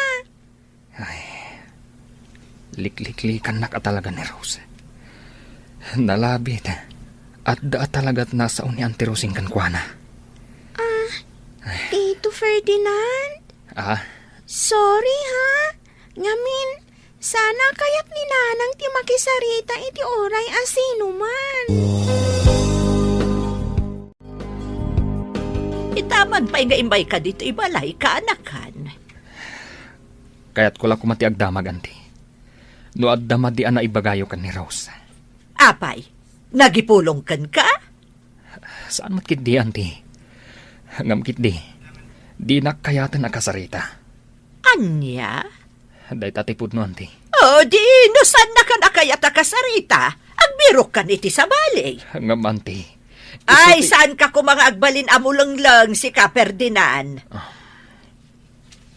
Likliklikan na ka talaga ni Rose. Nalabit. At daa talaga't nasa uni ang tirusing kankwana. Tito Ferdinand, Ah, sorry ha. Ngamin, sana kaya't ni nanang ti makisarita iti oray asino man. Itaman pa'y nga imbay ka dito, ibalay ka, anakan. kaya't ko lang kumati agdamag, anti. No addamad di ana ibagayo kan ni Rose. Apay, nagipulong kan ka? Saan matkit di, anti? Ngamkit di. Di nakayatan nakasarita. Anya? Day tatipod no, anti. O di, no saan na ka nakayat akasarita? Agbiro kan iti sa balay. Ngam, anti. Ay, saan ka kumanga agbalin amulong-lang si Ka Ferdinand?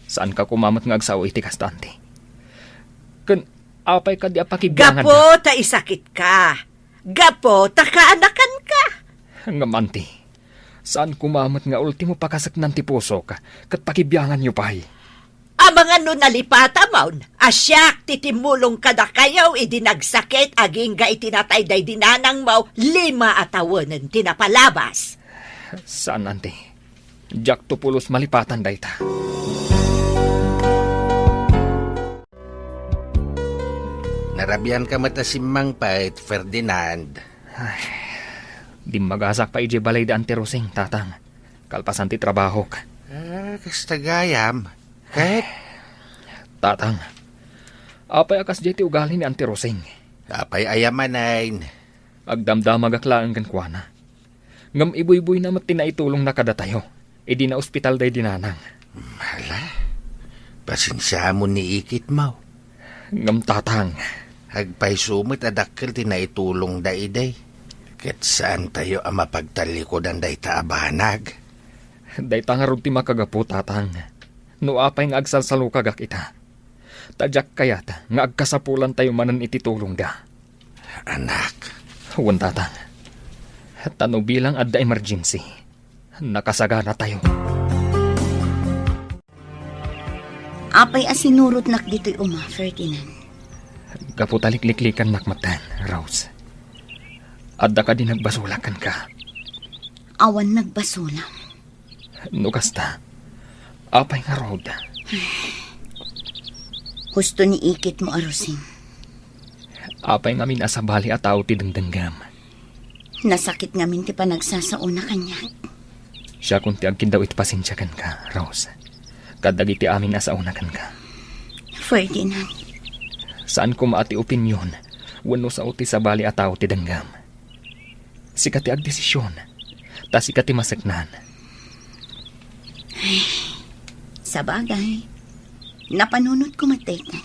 Saan ka kumamat nga agsaw iti kasta, anti? Kan, apay ka di apakibyangan Gapo, ta isakit ka. Gapo, ta kaanakan ka. Ngam, anti. Saan kumamat nga ultimo pakasaknan ti puso ka, kat pakibyangan niyo pahay. Amang ano nalipata maun, asyak titimulong kada kayaw idinagsakit aging ga itinatayday dinanang mau 5 atawanan tinapalabas. Saan, anti? Jack tupulos malipatan dayta. Narabian ka matasimmang pait, Ferdinand. Di magasak pa ije balay daan ti Rosing, tatang. Kalpasan ti trabaho ka. Kastagayam. Kahit Tatang, apay akas jeti ugali ni Auntie Rosing. apay ayamanain. Agdamdamag aklaan kan kuana. Ngam ibuy-buy na matinaitulong na kada tayo. Di na ospital day dinanang. Hala, pasensya mo ni ikit mau. Ngam tatang, Hagpay sumit adakkel tinaitulong da iday. Ket saan tayo ang mapagtalikodan day taabanag. day tangarod ti makagapu tatang. No apay nga agsalsalukagak ita. Tadyak kayat nga agkasapulan tayo manan ititulong da. Anak, Huwag tatang. Tano bilang adda emergency. Nakasagana tayo. Apay asinurot nak dito'y uma, Ferdinand. Kaputalikliklikan nakmatan, Rose. Adda ka din nagbasulakan ka. Awan nagbasulam. No kasta. Apay nga road. Husto ni ikit mo, Arusing. Apay nga min asabali at tao ti dengdenggam. Nasakit nga min ti panagsasauna kanya. Siya kung ti agkin daw itpasensyakan ka, Rose. Kadag iti amin asaunakan ka. Ferdinand, Saan ko maati opinyon, wano sa uti sabali at tao ti denggam. Sikati agdesisyon, ta sikati masaknan. sa bagay, napanunot ko matekan.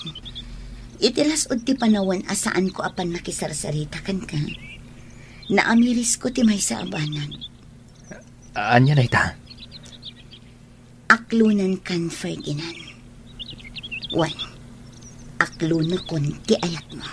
Itilas ud ti panawan asaan ko apan nakisarsarita kan ka. Naamiris ko ti may sa abanan. Anya na ita? Aklunan kan, Ferdinand. Wan, aklunan kon ti ayat mo.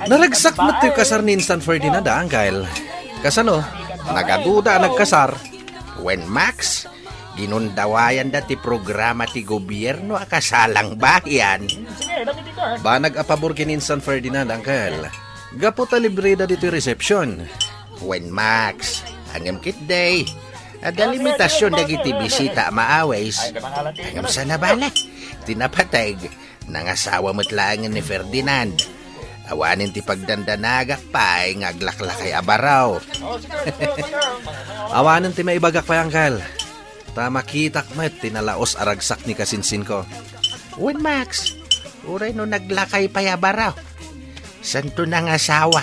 Naragsak mo tayo kasar ni Instant Ferdinand, Angel. Kasano? Nagaduda nagkasar. when Max, ginundawayan dati programa ti gobyerno akasalang bayan. Banag apabor kin Instant Ferdinand, Angel. Gaputa libre da dito reception. When Max, hangam kit day. Ada limitasyon dagiti bisita maawais. Hangam sa nabala. tinapatay, nangasawa mo't lang ni Ferdinand. Awanin ti pagdandanagak pa, ngaglaklakay abaraw. Awanan ti maibagak pa, Uncle. Tamakitak met, tinalaos aragsak ni kasinsin ko. Wen Max, uray no naglakay pa abaraw. Santo nangasawa.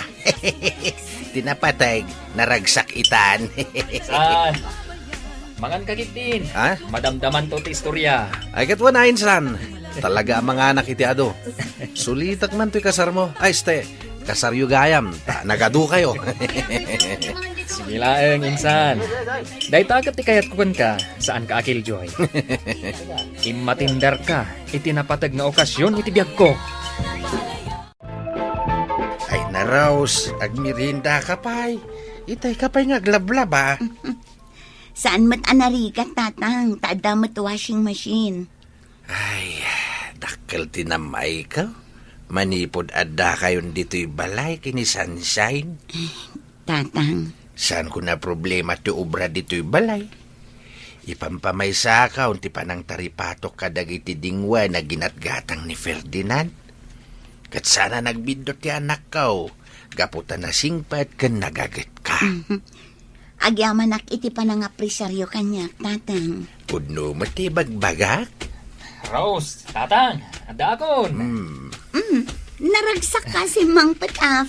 Tinapatay, naragsak itan. San? Mangan kagit din. Ha? Madamdaman to ti istorya. Ay katwa na insan. Talaga ang mga anak iti ado. Sulitak man to'y kasar mo. Ay, ste, kasar yu gayam. Nagadu kayo. Sige laeng, insan. Dahil tagat ti kayat kukan ka, saan ka akil joy? Imatindar ka, itinapatag nga okasyon iti biyag ko. Ay naraos, agmirinda ka pa'y. Itay ka pa'y ngaglablab ha. Saan mat anarigat, tatang? Taada mat washing machine. Ay, dakkel tinamay ka. Manipod adda kayon dito'y balay kini Sunshine. Tatang, Saan ko na problema ti ubra dito'y balay? Ipampamay sa ka, unti pa nang taripatok kadagiti dingwa na ginatgatang ni Ferdinand. Kat sana nagbindot ti anak ka, gaputan na singpat kan nagagat ka. agyaman ak iti pa nga presaryo kanyak, tatang. Pudno mo ti bagbagak? Rose, tatang, anda akon. Naragsak kasi mang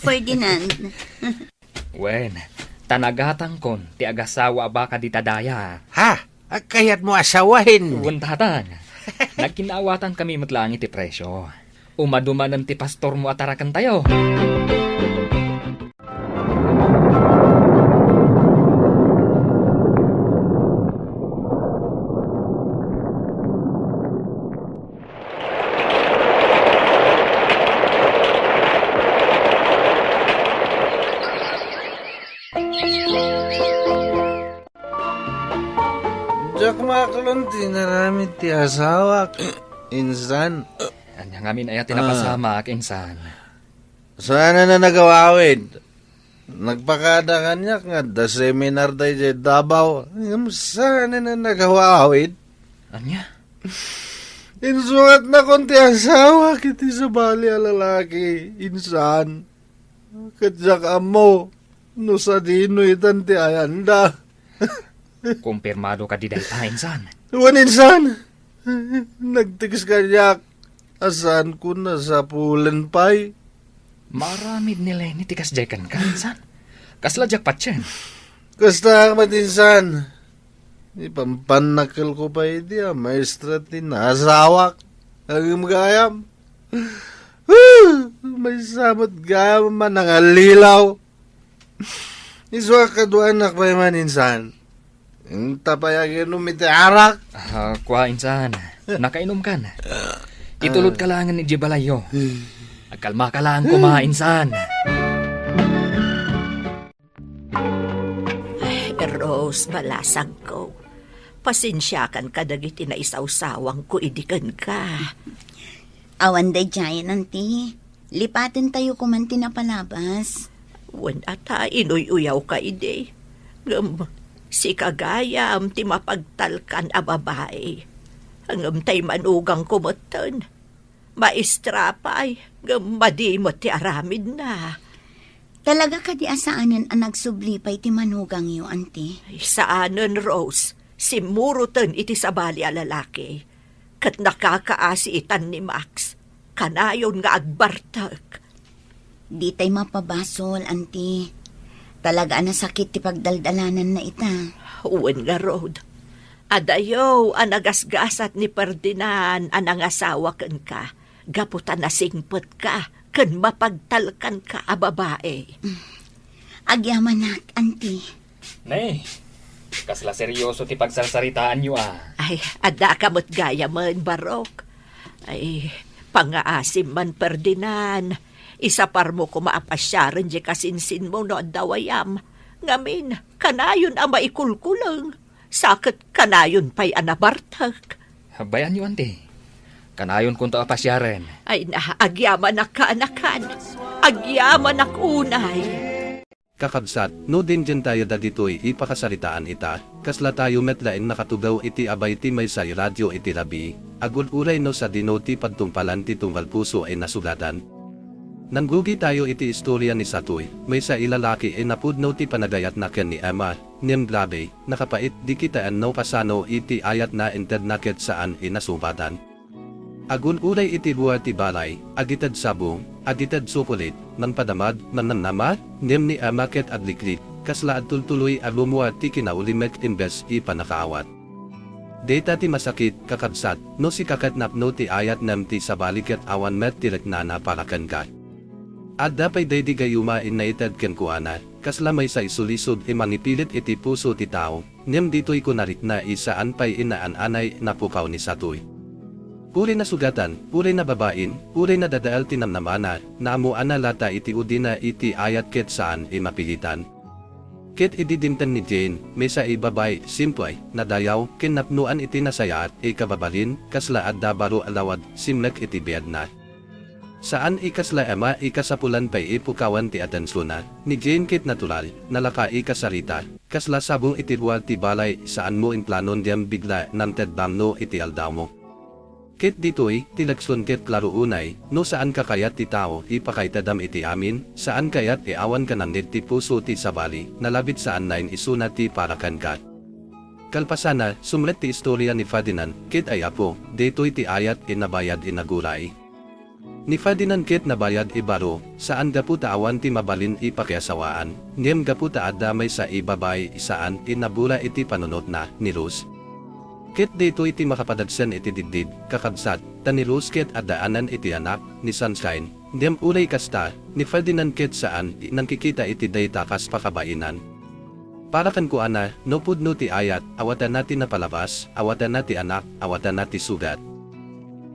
Ferdinand. Wen, tanagatang kon, ti agasawa baka di tadaya. Ha? Kayat mo asawahin. Wen tatang, nagkinaawatan kami matlang iti presyo. Umadumanan ti pastor mo atarakan tayo. Diyak makalunti na namin ti asawa. Insan. Anya ngamin ay tinapasama ak insan. Sana na nagawawid. Nagpakada kanyak nga da seminar day jay Davao. Sana na nagawawid. Anya? Insukat na konti asawa kiti sa bali a lalaki. Insan. Kadyak amo. No sa dino itan ti ayanda. Kumpirmado ka di dayta insan. Wan insan. Nagtigas kanyak. Asan ko na sa pulen pay. Maramid nila ni tikas jaykan ka insan. Kasladyak patsen. Kasta matinsan. Ipampanakal ko pa iti maestra tinasawak. Agam gayam. May samat gayam man nangalilaw. Iswa kadwa anak pa man insan. Ang tapayagin umiti arak. Kwa insan, nakainom ka na. Itulot ka lang ni Jibalayo. Agkalma ka lang kumainsan. Rose, balasag ko. Pasensyakan ka dagiti na isawsawang ko idikan ka. Awan day giant, auntie. Lipatin tayo kumanti na palabas. Wan ata inuy-uyaw ka ide. Si kagayam ti mapagtalkan a babae. Hangam tay manugang kumatan. Maestra pa'y madimot ti aramid na. Talaga ka di asaanan ang nagsublipay ti manugang yo, auntie. Ay, saanan, Rose? Simurutan iti sabali a lalaki. Kat nakakaasi itan ni Max. Kanayon nga agbartag. Di tay mapabasol, auntie. Talaga na sakit ti pagdaldalanan na ita. Uwan nga, Rod. Adayo, anagasgasat ni Ferdinand anang asawa kan ka. Gaputan na singpot ka, kan mapagtalkan ka a babae. Agyaman nak, auntie. Nay, kasla seryoso ti pagsarsaritaan nyo ah. Ay, ada ka mo't gaya man, Barok. Ay, pangaasim man, Ferdinand. Isapar mo ko maapasyaran di kasinsin mo no dawayam. Ngamin, kanayon ang maikulkulang. Sakit kanayon pa'y anabartag. Bayan nyo ante. Kanayon kung to apasyaren. Ay na, agyaman na kaanakan. Agyaman na unay. Kakabsat, no din dyan tayo da dito'y ipakasalitaan ita, kasla tayo metlain nakatugaw iti abay ti may say radyo iti labi. agul uray no sa dino ti pagtumpalan ti tunggal puso ay nasugatan. Nanggugi tayo iti istorya ni Satoy, may sa ilalaki ay napudno ti panagayat na ken ni Emma, niyem grabe, nakapait di kita no pasano iti ayat na ented naket saan inasubatan. Agul uray iti buwa ti balay, agitad sabong, agitad sukulit, man padamad, man nanama, niyem ni Emma ket adliklit, kasla at tultuloy agumuwa ti kinaulimek imbes ipanakaawat. Data ti masakit, kakabsat, no si kakatnap no ti ayat nam ti sabaliket awan met ti reknana parakan ka. At dapay day di gayuma inaited ken kuana, kasla may sa isulisod imanipilit iti puso ti tao, niyem dito'y kunarit na isaan pa'y inaan-anay na pukaw ni Satoy. Puri na sugatan, puri na babain, puri na dadaal tinamnamana, naamuana lata iti udina iti ayat ket saan imapilitan. Ket ididimtan ni Jane, may sa ibabay, simplay, nadayaw, kinapnuan iti nasayaat, ikababalin, kasla at dabaro alawad, simlek iti biyad na. Saan ikasla Emma ikasapulan pa'y ipukawan ti atensuna, ni Jane kit natural, nalaka ikasarita, kasla sabong itirwa ti balay, saan mo implanon diyam bigla ng tedbamno iti aldamo. Kit dito'y, tilagsun kit klaro unay, no saan ka kayat ti tao ipakaitadam iti amin, saan kayat iawan ka nandit ti puso ti sabali, nalabit saan nain isuna ti parakan ka. Kalpasana, sumlet ti istorya ni Ferdinand, kit ay apo, dito'y ti ayat inabayad inaguray. Ni Ferdinand kit nabayad ibaro, saan gaputa awan ti mabalin ipakiasawaan, niyem gaputa adamay sa ibabay saan inabula iti panunot na, ni Rose. Kit dito iti makapadagsan iti didid, kakabsat, ni Rose kit adaanan iti anak, ni Sunshine, niyem ulay kasta, ni Ferdinand kit saan nangkikita iti dayta kas pakabainan. Para kan kuana, no pudno ti ayat, awatan natin na palabas, awatan nati anak, awatan nati sugat.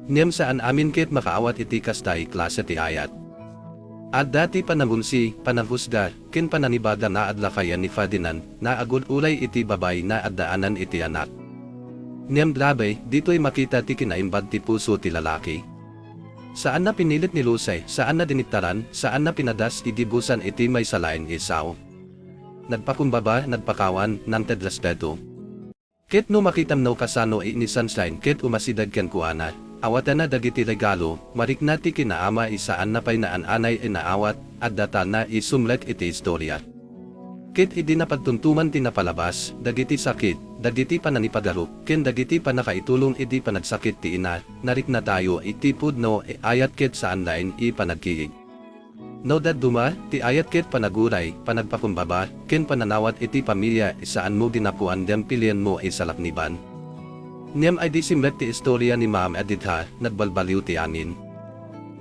Niyem saan amin kit makaawat iti kastay klase ti ayat. At dati panabunsi, panahusga, kin pananibada na adlakayan ni Ferdinand, na agul ulay iti babay na addaanan iti anak. Niyem grabe, dito'y makita ti kinaimbad ti puso ti lalaki. Saan na pinilit ni Lusay, saan na diniptaran, saan na pinadas idibusan iti may salain isaw. Nagpakumbaba, nagpakawan, ng tedrespeto. Kit no makitam no kasano ni Sunshine kit umasidag ken kuana. Awatan na dagiti regalo, mariknati kinaama isaan na pa'y naan-anay inaawat, at data na isumlek iti istorya. Kit idi na pagtuntuman tinapalabas, dagiti sakit, dagiti pananipagaro, ken dagiti panakaitulong idi panagsakit ti ina, narik na tayo iti pudno ayat kit saan lain ipanagkiig. No dad duma, ti ayat kit panaguray, panagpakumbaba, ken pananawat iti pamilya isaan mo dinapuan dem pilian mo isalakniban. Niyem ay di simlet ti istorya ni Ma'am Editha, nagbalbaliw ti anin.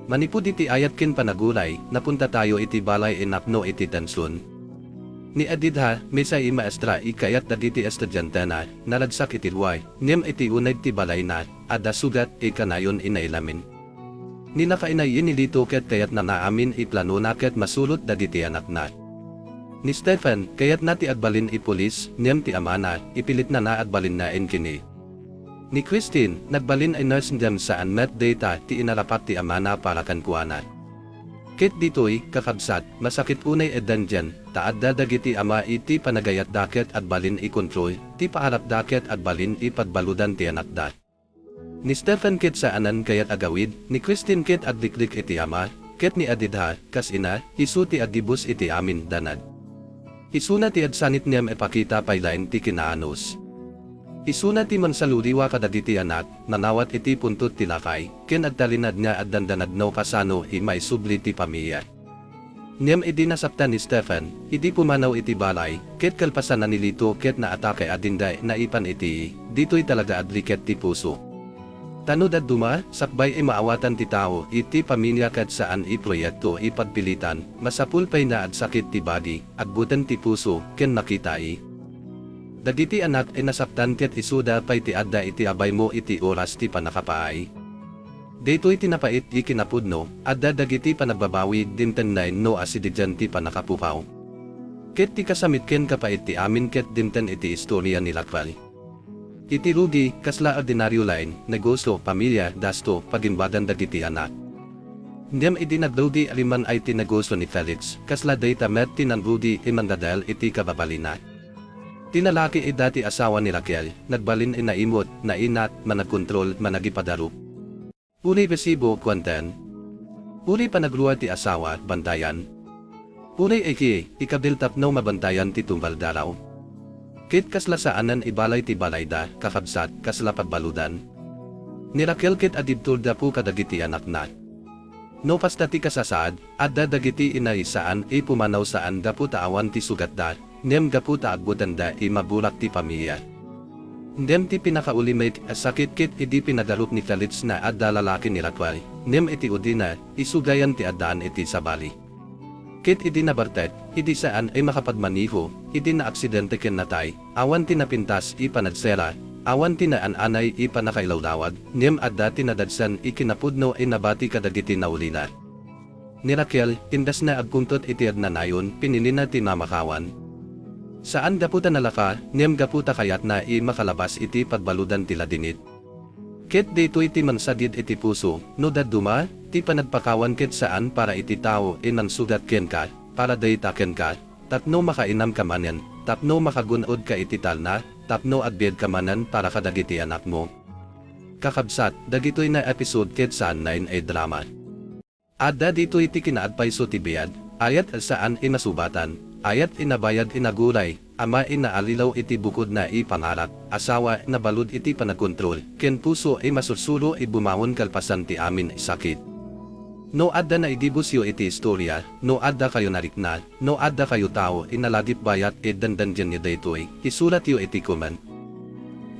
Manipud iti ayat kin panaguray, napunta tayo iti balay inapno iti tansun. Ni Editha, may sa maestra ikayat dagiti estudyante na, nalagsak iti luway, niyem iti unay ti balay na, ada sugat ikanayon inailamin. Ninakainay inilito ket kayat na naamin iplano na ket masulot dagiti anak na. Ni Stephen, kayat na ti agbalin ipulis, niyem ti amana, ipilit na agbalin na kini. Ni Christine, nagbalin ay nurse dem saan met data ti inarapat ti amana para kan kuana. Kit dito'y, kakabsat, masakit unay edan dyan, taad dadagiti ama iti panagayat daket at balin ikontrol, ti paarap daket at balin ipagbaludan ti anak dat. Ni Stephen kit saanan kayat agawid, ni Christine kit adliklik iti ama, kit ni Adidha, kas ina, isu ti adibus iti amin danad. Isuna ti adsanit niyam epakita paylain ti kinaanos. Isuna ti mansaluriwa kadagiti anak, nanawat iti puntut ti lakay, ken addalinad niya at dandanad no kasano may subli ti pamilya. Niyam idi nasaptan ni Stephen, idi pumanaw iti balay, ket kalpasan na nilito ket naatake adinday na ipan iti, dito'y talaga adliket ti puso. Tanod at duma, sakbay maawatan ti tao, iti pamilya ket saan iproyekto ipagpilitan, masapul pay na at sakit ti badi, agbutan ti puso, ken nakitai. Dagiti anak ay nasaptan ket isuda pay ti adda iti abay mo iti oras ti panakapaay. Dito'y tinapait ikinapudno, adda dagiti panagbabawi dimten nain no asididyan ti panakapukaw. Ket ti kasamit ken kapait ti amin ket dimten iti istorya ni Lakwal. Iti rugi, kasla ordinaryo lain, negosyo, pamilya, dasto, pagimbadan dagiti anak. Ndiyam idi nagrudi aliman ay ti negosyo ni Felix, kasla data met ti nanrudi imandadal iti kababalina. Tinalaki dati asawa ni Raquel, nagbalin naimot, nainat, managkontrol, managipadaro. Uli resibo kwanten. Uli panagluwa ti asawa, bantayan. Uli iki, ikabdiltap no mabantayan ti tumbal daraw. Kit kaslasaanan ibalay ti balayda, kakabsat, kasla pagbaludan. Ni Raquel kit adibtul da po kadagiti anak na. No pasta ti kasasaad, adda dagiti inaisaan pumanaw saan da po taawan ti sugat da, nem da po taagbutan da mabulak ti pamilya. Nem ti pinakaulimay sakit kit idi pinadarup ni Kalits na adda lalaki ni Raquel, nem iti udina, isugayan ti addaan iti sabali. Kit idi nabartet, idi saan ay makapagmaniho, idi na aksidente ken natay, awan ti napintas ipanadsera, awan ti naananay ipanakailawdawag, nem adda ti nadadsan ikinapudno ay nabati kadagiti naulila. Ni Raquel, indas na agkuntot iti adnanayon, pinilina ti mamakawan. Saan gaputa nalaka, nem gaputa kayat na makalabas iti pagbaludan ti ladinit. Ket dito iti mansadid iti puso, no daduma, ti panagpakawan ket saan para iti tao nansugat ken ka, para dayta ken ka, tapno makainam ka manen, tapno makagunod ka iti talna, tapno agbiad ka manen para kadagiti anak mo. Kakabsat, dagitoy na episode ket saan na ay drama. Adda dito iti kinaadpayso ti biyad, ayat saan inasubatan, ayat inabayad inagulay, ama inaalilaw iti bukod na ipangarak, asawa na balud iti panagkontrol, ken puso masusulo bumawon kalpasan ti amin sakit. No adda na idibusyo iti istorya, no adda kayo narikna, no adda kayo tao inaladip bayat dandanjan niya daytoy, isulat yo iti comment.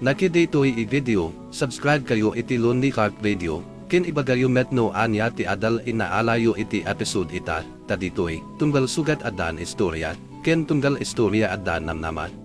Naki daytoy i-video, subscribe kayo iti Lonely Heart Radio, ken ibagayo metno anya ti adal inaalayo iti episode ita, taditoy, tunggal sugat adan istorya, ken tunggal istorya adan namnaman.